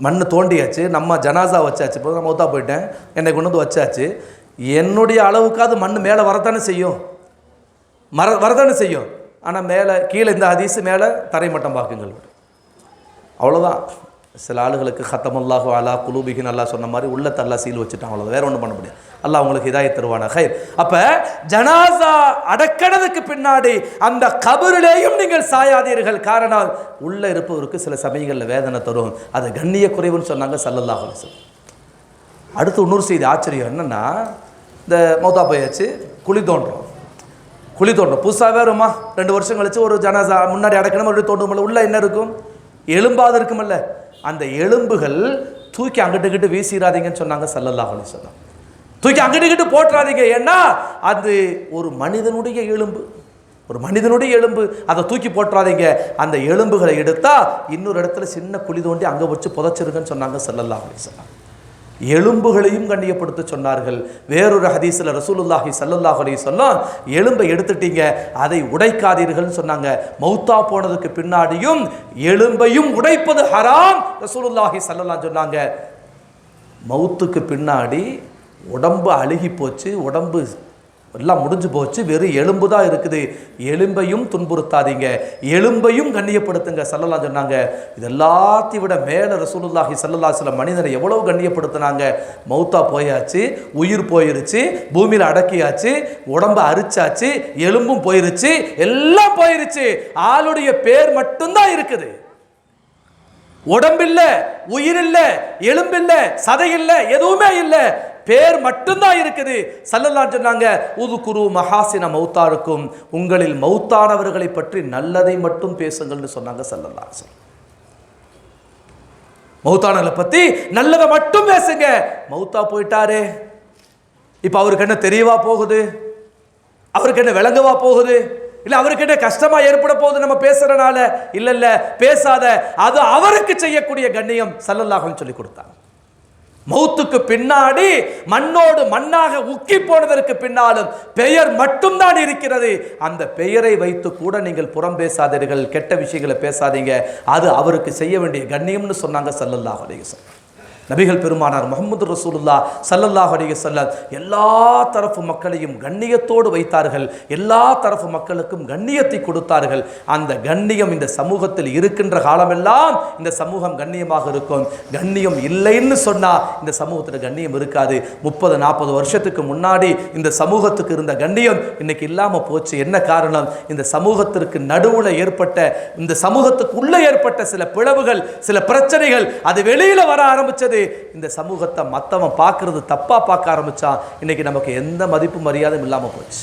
மண் தோண்டியாச்சு, நம்ம ஜனாசா வச்சாச்சு, இப்போ நான் மௌத்தா போயிட்டேன், என்னை கொண்டு வந்து வச்சாச்சு, என்னுடைய அளவுக்காவது மண் மேலே வரத்தானே செய்யும், வரதானே செய்யும். ஆனால் மேலே கீழே இந்த ஹதீஸ் மேலே தரைமட்டம் பார்க்குங்கள், அவ்வளோதான். சில ஆளுகளுக்கு ஹத்தமல்லாஹு அலா குலூபிஹின் அல்லாஹ் சொன்ன மாதிரி உள்ளத்தை அல்லாஹ் சீல் வச்சுட்டான், அவ்வளோ, வேற ஒன்றும் பண்ண முடியாது. அல்லாஹ் உங்களுக்கு ஹிதாயத் தருவானா. ஹைர். அப்போ ஜனாசா அடக்கினதுக்கு பின்னாடி அந்த கபரிலேயும் நீங்கள் சாயாதீர்கள். காரணம், உள்ளே இருப்பவருக்கு சில சமயங்களில் வேதனை தரும், அது கண்ணிய குறைவுன்னு சொன்னாங்க ஸல்லல்லாஹு அலைஹி வஸல்லம். அடுத்து இன்னொரு செய்தி ஆச்சரியம் என்னென்னா, இந்த மௌத்தா போயாச்சு, குழி தோன்றும் புதுசாகவே வருமா, 2 வருஷம் கழிச்சு ஒரு ஜனாசா முன்னாடி அடக்கணும், மறுபடியும் தோன்றும். உள்ள என்ன இருக்கும், எலும்பாது இருக்குமல்ல, அந்த எலும்புகள் தூக்கி அங்கிட்டு வீசிடாதீங்கன்னு சொன்னாங்க ஸல்லல்லாஹு அலைஹி வஸல்லம். தூக்கி அங்கிட்டு போட்டுறாதீங்க, ஏன்னா அது ஒரு மனிதனுடைய எலும்பு, அதை தூக்கி போட்டுறாதீங்க. அந்த எலும்புகளை எடுத்தா இன்னொரு இடத்துல சின்ன குழி தோண்டி அங்கே வச்சு புதைச்சிருக்குன்னு சொன்னாங்க ஸல்லல்லாஹு அலைஹி வஸல்லம். எலும்புகளையும் கண்ணியப்படுத்த சொன்னார்கள். வேறொரு ஹதீஸில் ரசூலுல்லாஹி ஸல்லல்லாஹு அலைஹி வஸல்லம், எலும்பை எடுத்துட்டீங்க, அதை உடைக்காதீர்கள்னு சொன்னாங்க. மௌத்தா போனதுக்கு பின்னாடியும் எலும்பையும் உடைப்பது ஹராம் ரசூலுல்லாஹி ஸல்லல்லாஹு சொன்னாங்க. மௌத்துக்கு பின்னாடி உடம்பு அழுகி போச்சு, உடம்பு எல்லாம் முடிஞ்சு போச்சு, வெறும் எலும்பு தான் இருக்குது, எலும்பையும் துன்புறுத்தாதீங்க, எலும்பையும் கண்ணியப்படுத்துங்க ஸல்லல்லாஹு சொன்னாங்க. இது எல்லாத்தையும் விட மேலே ரசூலுல்லாஹி ஸல்லல்லாஹு அலைஹி வஸல்லம் மனிதனை எவ்வளவு கண்ணியப்படுத்தினாங்க. மௌத்தா போயாச்சு, உயிர் போயிருச்சு, பூமியில் அடக்கியாச்சு, உடம்பு அரிச்சாச்சு, எலும்பும் போயிருச்சு, எல்லாம் போயிருச்சு, ஆளுடைய பேர் மட்டும்தான் இருக்குது. உடம்பில்ல, உயிர் இல்ல, எலும்பில்ல, சதை இல்ல, எதுவுமே இல்லை, பேர் மட்டும்தான் இருக்குது. ஸல்லல்லாஹு சொன்னாங்க, உதுகுரு மஹாசின மௌத்தாருக்கும், உங்களில் மௌத்தானவர்களை பற்றி நல்லதை மட்டும் பேசுங்கள்னு சொன்னாங்க ஸல்லல்லாஹு அலைஹி வஸல்லம். மௌத்தானவர்களை பற்றி நல்லதை மட்டும் பேசுங்க. மௌத்தா போயிட்டாரே, இப்போ அவருக்கு என்ன தெரியவா போகுது, அவருக்கு என்ன விளங்கவா போகுது, இல்லை அவருக்கு என்ன கஷ்டமா ஏற்பட போகுது நம்ம பேசுறனால? இல்ல, பேசாத, அது அவருக்கு செய்யக்கூடிய கண்ணியம் ஸல்லல்லாஹு சொல்லி கொடுத்தாங்க. மௌத்துக்கு பின்னாடி மண்ணோடு மண்ணாக உக்கி போனதற்கு பின்னாலும் பெயர் மட்டும்தான் இருக்கிறது. அந்த பெயரை வைத்து கூட நீங்கள் புறம் பேசாதீர்கள், கெட்ட விஷயங்களை பேசாதீங்க, அது அவருக்கு செய்ய வேண்டிய கண்ணியம்னு சொன்னாங்க ஸல்லல்லாஹு அலைஹி வஸல்லம். நபிகள் பெருமானார் முஹம்மது ரசூலுல்லாஹ் ஸல்லல்லாஹு அலைஹி வஸல்லம் எல்லா தரப்பு மக்களையும் கண்ணியத்தோடு வைத்தார்கள், எல்லா தரப்பு மக்களுக்கும் கண்ணியத்தை கொடுத்தார்கள். அந்த கண்ணியம் இந்த சமூகத்தில் இருக்கின்ற காலமெல்லாம் இந்த சமூகம் கண்ணியமாக இருக்கும். கண்ணியம் இல்லைன்னு சொன்னால் இந்த சமூகத்தில் கண்ணியம் இருக்காது. 30-40 வருஷத்துக்கு முன்னாடி இந்த சமூகத்துக்கு இருந்த கண்ணியம் இன்னைக்கு இல்லாமல் போச்சு. என்ன காரணம்? இந்த சமூகத்திற்கு நடுவில் ஏற்பட்ட, இந்த சமூகத்துக்கு உள்ளே ஏற்பட்ட சில பிளவுகள், சில பிரச்சனைகள், அது வெளியில் வர ஆரம்பிச்சது. இந்த சமூகத்தை மற்றவன் பார்க்கறது தப்பா பார்க்க ஆரம்பிச்சான். இன்னைக்கு நமக்கு எந்த மதிப்பு மரியாதையும் இல்லாமல் போச்சு.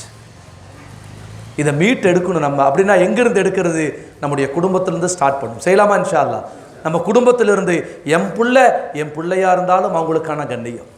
இதை மீட் எடுக்கணும் நம்ம. அப்படின்னா எங்கிருந்து எடுக்கிறது? நம்முடைய குடும்பத்திலிருந்து ஸ்டார்ட் பண்ணணும். செய்யலாமா இன்ஷா அல்லாஹ்? நம்ம குடும்பத்திலிருந்து, என் பிள்ளையா இருந்தாலும் அவங்களுக்கான கண்ணியம்,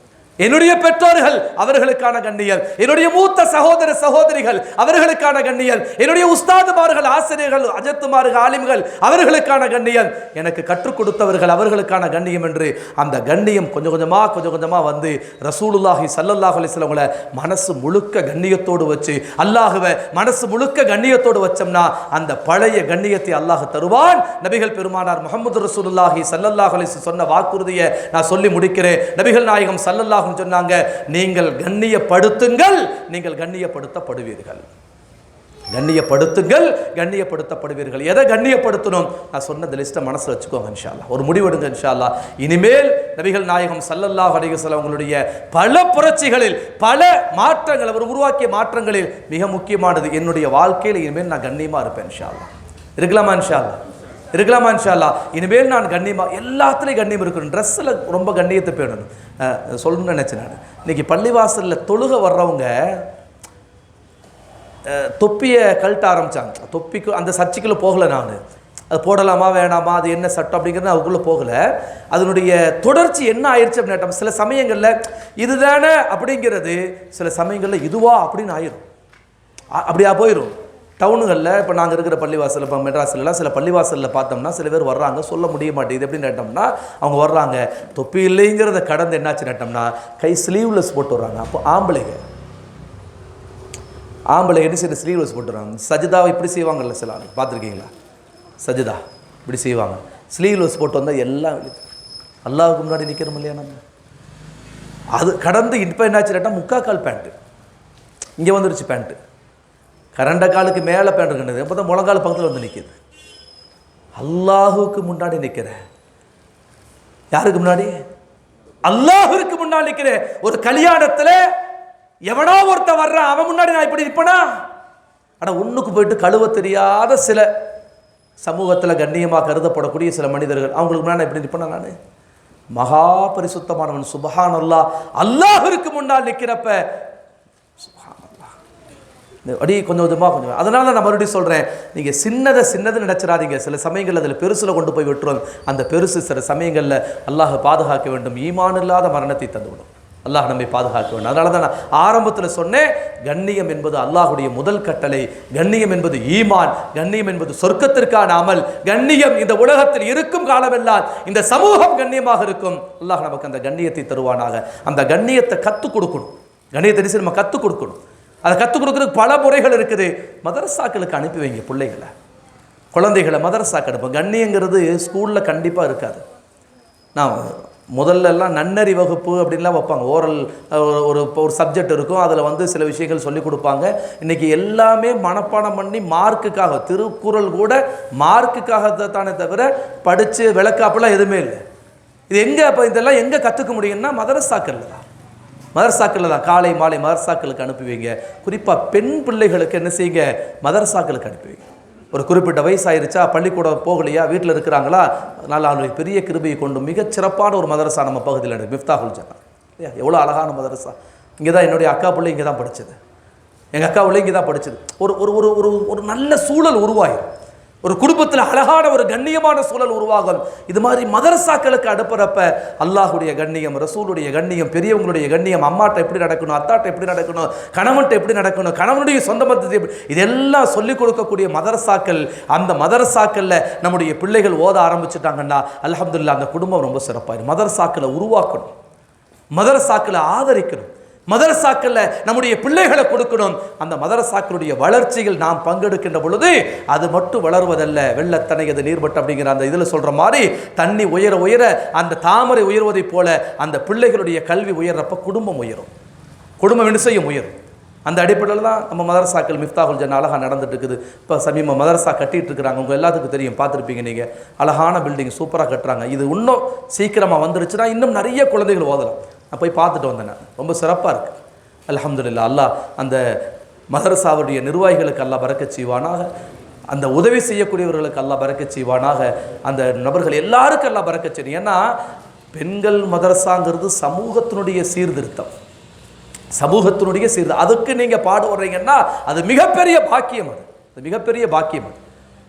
என்னுடைய பெற்றோர்கள் அவர்களுக்கான கண்ணியம், என்னுடைய மூத்த சகோதர சகோதரிகள் அவர்களுக்கான கண்ணியம், என்னுடைய உஸ்தாதுமார்கள், ஆசிரியர்கள், அஜத்துமார்கள், ஆலிம்கள் அவர்களுக்கான கண்ணியம், எனக்கு கற்றுக் கொடுத்தவர்கள் அவர்களுக்கான கண்ணியம் என்று அந்த கண்ணியம் கொஞ்சம் கொஞ்சமாக வந்து ரசூலுல்லாஹி ஸல்லல்லாஹு அலைஹி வஸல்லம் மனசு முழுக்க கண்ணியத்தோடு வச்சு, அல்லாஹ்வை மனசு முழுக்க கண்ணியத்தோடு வச்சோம்னா அந்த பழைய கண்ணியத்தை அல்லாஹ் தருவான். நபிகள் பெருமானார் முஹம்மது ரசூலுல்லாஹி ஸல்லல்லாஹு அலைஹி வஸல்லம் சொன்ன வாக்குறுதியை நான் சொல்லி முடிக்கிறேன். நபிகள் நாயகம் ஸல்லல்லாஹு சொன்னாங்க, நீங்கள் கண்ணியப்படுத்துங்கள், நீங்கள் கண்ணியப்படுத்தப்படுவீர்கள். கண்ணியப்படுத்துங்கள், கண்ணியப்படுத்தப்படுவீர்கள். எதை கண்ணியப்படுத்தணும்? நான் சொன்ன இந்த லிஸ்ட்டை மனசில் வச்சுக்கோங்க இன்ஷா அல்லாஹ். ஒரு முடிவெடுங்க இன்ஷா அல்லாஹ். இனிமேல் நபிகள் நாயகம் ஸல்லல்லாஹு அலைஹி வஸல்லம் அவங்களுடைய பல புரட்சிகளில், பல மாற்றங்கள், அவர் உருவாக்கிய மாற்றங்களில் மிக முக்கியமானது, என்னுடைய வாழ்க்கையில் இனிமேல் நான் கண்ணியமாக இருப்பேன் இன்ஷா அல்லாஹ். இருக்கலாமா இன்ஷா அல்லாஹ்? இருக்கலாமா இன்ஷா அல்லாஹ்? இனிமேல் நான் கண்ணியமாக, எல்லாத்துலேயும் கண்ணியம் இருக்கணும். ட்ரெஸ்ஸில் ரொம்ப கண்ணியத்தை பேணணும். சொல்லணும்னு நினச்சேன் நான். இன்னைக்கு பள்ளிவாசலில் தொழுக வர்றவங்க தொப்பியை கழட்ட ஆரம்பித்தாங்க. தொப்பிக்கு அந்த சர்ச்சைக்குள்ளே போகலை நான். அது போடலாமா வேணாமா, அது என்ன சட்டம் அப்படிங்கிறது அதுக்குள்ளே போகலை. அதனுடைய தொடர்ச்சி என்ன ஆயிடுச்சு அப்படின்னு சில சமயங்களில் இதுதானே அப்படிங்கிறது, சில சமயங்களில் இதுவா அப்படின்னு ஆயிரும். அப்படியா போயிடும். டவுனுகளில் இப்போ நாங்கள் இருக்கிற பள்ளிவாசல், இப்போ மெட்ராஸ்லாம் சில பள்ளிவாசலில் பார்த்தோம்னா சில பேர் வர்றாங்க, சொல்ல முடிய மாட்டேங்குது எப்படின்னு கேட்டோம்னா, அவங்க வர்றாங்க தொப்பி இல்லைங்கிறத கடந்து என்னாச்சு கேட்டோம்னா கை ஸ்லீவ்லெஸ் போட்டு வர்றாங்க. அப்போ ஆம்பளை என்ன செய்ய ஸ்லீவ்லெஸ் போட்டுறாங்க. சஜிதாவை இப்படி செய்வாங்கல்ல, சில ஆள் பார்த்துருக்கீங்களா? சஜிதா இப்படி செய்வாங்க, ஸ்லீவ்லெஸ் போட்டு வந்தால் எல்லாம் அல்லாஹ்வுக்கு முன்னாடி நிற்கிறோம் இல்லையா நம்ம. அது கடந்து இப்போ என்னாச்சு கேட்டால் முக்காக்கால் பேண்ட்டு இங்கே வந்துருச்சு. பேண்ட்டு கரண்ட காலுக்கு மேலே பேண்ட் இருக்குது. அப்போ தான் முழங்கால் பக்கத்தில் வந்து நிற்கிது. அல்லாஹுக்கு முன்னாடி நிற்கிறேன். யாருக்கு முன்னாடி? அல்லாஹுக்கு முன்னாடி நிற்கிறேன். ஒரு கல்யாணத்தில் எவனோ ஒருத்த வர்றான், அவன் முன்னாடி நான் இப்படி நிற்பனா? ஆனால் ஒன்றுக்கு போயிட்டு கழுவ தெரியாத சில சமூகத்தில் கண்ணியமாக கருதப்படக்கூடிய சில மனிதர்கள், அவங்களுக்கு முன்னாடி நான் இப்படி நிற்பனா? நான் மகா பரிசுத்தமானவன் சுப்ஹான் அல்லாஹ், அல்லாஹுக்கு முன்னால் நிற்கிறப்ப அடி கொஞ்சம் கொஞ்சமாக. அதனால நான் மறுபடியும் சொல்கிறேன், நீங்கள் சின்னதை நினைச்சிடாதீங்க. சில சமயங்கள் அதில் பெருசில் கொண்டு போய் விட்டுரும். அந்த பெருசு சில சமயங்களில் அல்லாஹ் பாதுகாக்க வேண்டும். ஈமான் இல்லாத மரணத்தை தந்துவிடும். அல்லாஹ் நம்மை பாதுகாக்க வேண்டும். அதனால தான் நான் ஆரம்பத்தில் சொன்னேன், கண்ணியம் என்பது அல்லாஹுடைய முதல் கட்டளை. கண்ணியம் என்பது ஈமான், கண்ணியம் என்பது சொர்க்கத்திற்கான அமல். கண்ணியம் இந்த உலகத்தில் இருக்கும் காலமெல்லாம் இந்த சமூகம் கண்ணியமாக இருக்கும். அல்லாஹ் நமக்கு அந்த கண்ணியத்தை தருவானாக. அந்த கண்ணியத்தை கற்றுக் கொடுக்கணும். கண்ணியத்தை நம்ம கற்றுக் கொடுக்கணும். அதை கற்றுக் கொடுக்குறதுக்கு பல முறைகள் இருக்குது. மதரசாக்களுக்கு அனுப்பி வைங்க பிள்ளைகளை, குழந்தைகளை மதரசாக்கு அனுப்ப. கண்ணியங்கிறது ஸ்கூலில் கண்டிப்பாக இருக்காது. நான் முதல்லலாம் நன்னறி வகுப்பு அப்படின்லாம் வைப்பாங்க. ஓரல் ஒரு சப்ஜெக்ட் இருக்கும், அதில் சில விஷயங்கள் சொல்லிக் கொடுப்பாங்க. இன்றைக்கி எல்லாமே மனப்பாடம் பண்ணி மார்க்குக்காக, திருக்குறள் கூட மார்க்குக்காக தானே தவிர படித்து விளக்காப்பெல்லாம் எதுவுமே இல்லை. இது எங்கே அப்போ இதெல்லாம் எங்கே கற்றுக்க முடியும்னா மதரசாக்களில் தான். காலை மாலை மதரசாக்களுக்கு அனுப்பி வைங்க. குறிப்பாக பெண் பிள்ளைகளுக்கு என்ன செய்யுங்க, மதரசாக்களுக்கு அனுப்பி வைங்க. ஒரு குறிப்பிட்ட வயசாயிருச்சா, பள்ளிக்கூடம் போகலையா, வீட்டில் இருக்கிறாங்களா, நல்லா அவங்களுக்கு பெரிய கிருபையை கொண்டு மிகச்சிறப்பான ஒரு மதரசா நம்ம பகுதியில் இருக்குது, மிஃப்தாஹுல் ஜன்னா. எவ்வளோ அழகான மதரசா. இங்கே தான் என்னுடைய அக்கா பிள்ளை இங்கே தான் படித்தது. எங்கள் அக்கா பிள்ளை இங்கே தான் படித்தது. ஒரு நல்ல சூழல் உருவாகும். ஒரு குடும்பத்தில் அழகான ஒரு கண்ணியமான சூழல் உருவாகும். இது மாதிரி மதரசாக்களுக்கு அனுப்புறப்ப அல்லாஹுடைய கண்ணியம், ரசூலுடைய கண்ணியம், பெரியவங்களுடைய கண்ணியம், அம்மாட்ட எப்படி நடக்கணும், அத்தாட்ட எப்படி நடக்கணும், கணவன்ட்ட எப்படி நடக்கணும், கணவனுடைய சொந்த மதத்தை இதெல்லாம் சொல்லிக் கொடுக்கக்கூடிய மதரசாக்கள். அந்த மதரசாக்களில் நம்முடைய பிள்ளைகள் ஓத ஆரம்பிச்சுட்டாங்கன்னா அல்ஹம்துலில்லாஹ் அந்த குடும்பம் ரொம்ப சிறப்பாயிடும். மதரசாக்களை உருவாக்கணும், மதரசாக்களை ஆதரிக்கணும், மதரசாக்களில் நம்முடைய பிள்ளைகளை கொடுக்கணும். அந்த மதரசாக்களுடைய வளர்ச்சியில் நாம் பங்கெடுக்கின்ற பொழுது அது மட்டும் வளர்வதல்ல, வெள்ளத்தனையது நீர்மட்டம் அப்படிங்கிற அந்த இதில் சொல்கிற மாதிரி தண்ணி உயர உயர அந்த தாமரை உயர்வதைப் போல அந்த பிள்ளைகளுடைய கல்வி உயர்றப்ப குடும்பம் உயரும், குடும்பம் என்ன செய்யும், உயரும். அந்த அடிப்படையில் தான் நம்ம மதரசாக்கள் மிஃப்தாஹுல் ஜன்னா அழகாக நடந்துட்டு இருக்குது. இப்போ சமீப மதரசா கட்டிகிட்டு இருக்கிறாங்க. உங்கள் எல்லாத்துக்கும் தெரியும், பார்த்துருப்பீங்க நீங்கள். அழகான பில்டிங் சூப்பராக கட்டுறாங்க. இது இன்னும் சீக்கிரமாக வந்துருச்சுன்னா இன்னும் நிறைய குழந்தைகள் ஓதலாம். நான் போய் பார்த்துட்டு வந்தேன். நான் ரொம்ப சிறப்பாக இருக்குது. அல்ஹம்துலில்லாஹ். அல்லாஹ் அந்த மதரசாவுடைய நிர்வாகிகளுக்கு அல்லாஹ் பரக்கத் செய்வானாக. அந்த உதவி செய்யக்கூடியவர்களுக்கு அல்லாஹ் பரக்கத் செய்வானாக. அந்த நபர்கள் எல்லாருக்கும் அல்லாஹ் பரக்கத் செய்யும். ஏன்னா பெண்கள் மதரசாங்கிறது சமூகத்தினுடைய சீர்திருத்தம், சமூகத்தினுடைய சீர்திருத்தம். அதுக்கு நீங்கள் பாடுபடுறீங்கன்னா அது மிகப்பெரிய பாக்கியம். அது மிகப்பெரிய பாக்கியம்.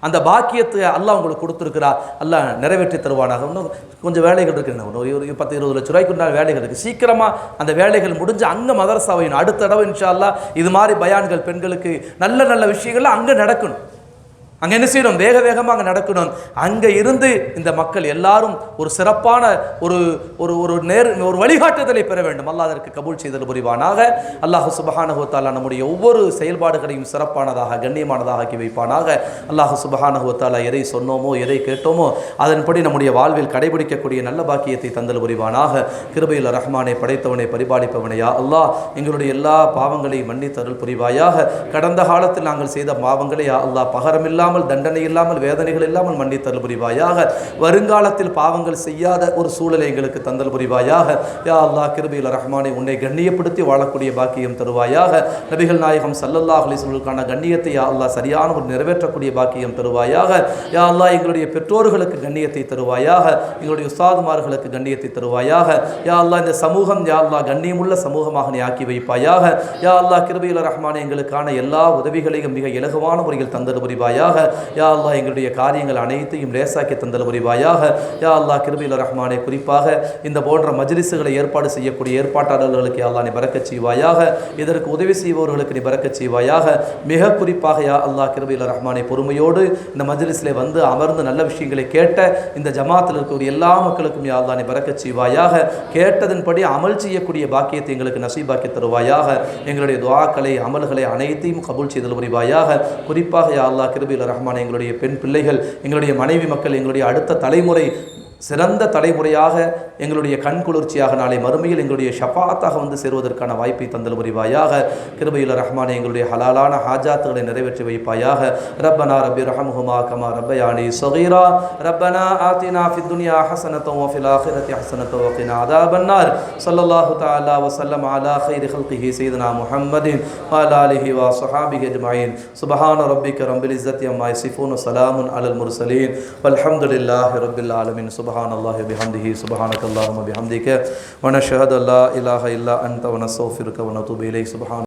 அந்த பாக்கியத்தை அல்லாஹ் உங்களுக்கு கொடுத்துருக்கிறா. அல்லாஹ் நிறைவேற்றி தருவானாக. இன்னும் கொஞ்சம் வேலைகள் இருக்குது. ஒரு 10-20 லட்ச ரூபாய்க்கு உண்டான வேலைகள் இருக்குது. சீக்கிரமாக அந்த வேலைகள் முடிஞ்சு அங்கே மதரசாவை அடுத்த தடவை இன்ஷா அல்லாஹ் இது மாதிரி பயான்கள் பெண்களுக்கு நல்ல நல்ல விஷயங்கள்லாம் அங்கே நடக்கணும். அங்கே என்ன செய்யணும்? வேக வேகமாக அங்கே நடக்கணும். அங்கே இருந்து இந்த மக்கள் எல்லாரும் ஒரு சிறப்பான ஒரு ஒரு ஒரு வழிகாட்டுதலை பெற வேண்டும். அல்லாஹ் அதற்கு கபூல் செய்தல் புரிவானாக. அல்லாஹ் சுப்ஹானஹு வ தஆலா நம்முடைய ஒவ்வொரு செயல்பாடுகளையும் சிறப்பானதாக கண்ணியமானதாக ஆக்கி வைப்பானாக. அல்லாஹ் சுப்ஹானஹு வ தஆலா எதை சொன்னோமோ எதை கேட்டோமோ அதன்படி நம்முடைய வாழ்வில் கடைபிடிக்கக்கூடிய நல்ல பாக்கியத்தை தந்தல் புரிவானாக. கிருபையில் ரஹ்மானை, படைத்தவனை, பரிபாலிப்பவனை, யா அல்லாஹ் எங்களுடைய எல்லா பாவங்களையும் மன்னித்தருள் புரிவாயாக. கடந்த காலத்தில் நாங்கள் செய்த பாவங்களை யா அல்லாஹ் பகரமில்லாமல், தண்டனை இல்லாமல், வேதனைகள் இல்லாமல் மன்னித்தல் புரிவாயாக. வருங்காலத்தில் பாவங்கள் செய்யாத ஒரு சூழலை எங்களுக்கு தந்தல் புரிவாயாக. யா அல்லாஹ் கிருபையில் ரஹ்மானை உன்னை கண்ணியப்படுத்தி வாழக்கூடிய பாக்கியம் தருவாயாக. நபிகள் நாயகம் ஸல்லல்லாஹு அலைஹி வஸல்லம் கண்ணியத்தை யா அல்லாஹ் சரியான ஒரு நிறைவேற்றக்கூடிய பாக்கியம் தருவாயாக. யா அல்லாஹ் எங்களுடைய பெற்றோர்களுக்கு கண்ணியத்தை தருவாயாக. எங்களுடைய உஸ்தாதுமார்களுக்கு கண்ணியத்தை தருவாயாக. யா அல்லாஹ் இந்த சமூகம் யா அல்லாஹ் கண்ணியமுள்ள சமூகமாக நீ ஆக்கி வைப்பாயாக. யா அல்லாஹ் கிருபையில் ரஹ்மானை எங்களுக்கான எல்லா உதவிகளையும் மிக இலகுவான முறையில் தந்தல் புரிவாயாக. யா அல்லாஹ் எங்களுடைய காரியங்கள் அனைத்தையும் லேசாக்கி தந்தல் புரிவாயாக. யா அல்லாஹ் கிருபையில் ரஹ்மானை குறிப்பாக இந்த போன்ற மஜ்லிஸ்களை ஏற்பாடு செய்யக்கூடிய ஏற்பாட்டாளர்களுக்கு யா அல்லாஹ் நீ பரக்கத் செய்வாயாக. இதற்கு உதவி செய்பவர்களுக்கு நீ பரக்கத் செய்வாயாக. மிக குறிப்பாக யா அல்லாஹ் கிருபையில் ரஹ்மானை பொறுமையோடு இந்த மஜ்லிஸிலே வந்து அமர்ந்து நல்ல விஷயங்களை கேட்ட இந்த ஜமாத்தில் இருக்கக்கூடிய எல்லா மக்களுக்கும் யா அல்லாஹ் நீ பரக்கத் செய்வாயாக. கேட்டதன்படி அமல் செய்யக்கூடிய பாக்கியத்தை எங்களுக்கு நசீபாக்கி தருவாயாக. எங்களுடைய துஆக்களை, அமல்களை அனைத்தையும் கபூல் செய்தல் புரிவாயாக. குறிப்பாக யா அல்லாஹ் கிருபையில் ரஹ்மான் எங்களுடைய பெண் பிள்ளைகள், எங்களுடைய மனைவி மக்கள், எங்களுடைய அடுத்த தலைமுறை சிறந்த தலைமுறையாக, எங்களுடைய கண் குளிர்ச்சியாக நாளை மறுமையில் எங்களுடைய ஷஃபாத்தாக வந்து சேருவதற்கான வாய்ப்பை தந்தல் புரிவாயாக. கிருபையில் ரஹ்மானே எங்களுடைய ஹலாலான ஹாஜாத்துகளை நிறைவேற்றி வைப்பாயாக. ரப்பனா ரப்பி ரஹம்ஹுமா கமா ரப்பயானி ஸகீரா. ரப்பனா ஆதினா ஃபித் துன்யா ஹஸனத்தன் வ ஃபில் ஆখিরাতি ஹஸனத்தன் வ கினா அஸாபன்னார். ஸல்லல்லாஹு தஆலா வ ஸல்லம் அலா கைரி ஹல்கிஹி சய்யிதினா முஹம்மதின் வ அலா ஆலிஹி வ ஸஹாபிஹி அஜ்மஈன். சுப்ஹான ரப்பிக ரப்பில் இஸ்ஸத்தி அம்மா யசிஃபூன் வ ஸலாமுன் அலல் முர்ஸலீன் வல்ஹம்துலில்லாஹி ரப்பில் ஆலமீன். சுப்ஹானல்லாஹி வ பிஹம்திஹி சுப்ஹானக اللهم بحمدك ونشهد لا إله إلا أنت ونستغفرك ونتوب إليك. سبحان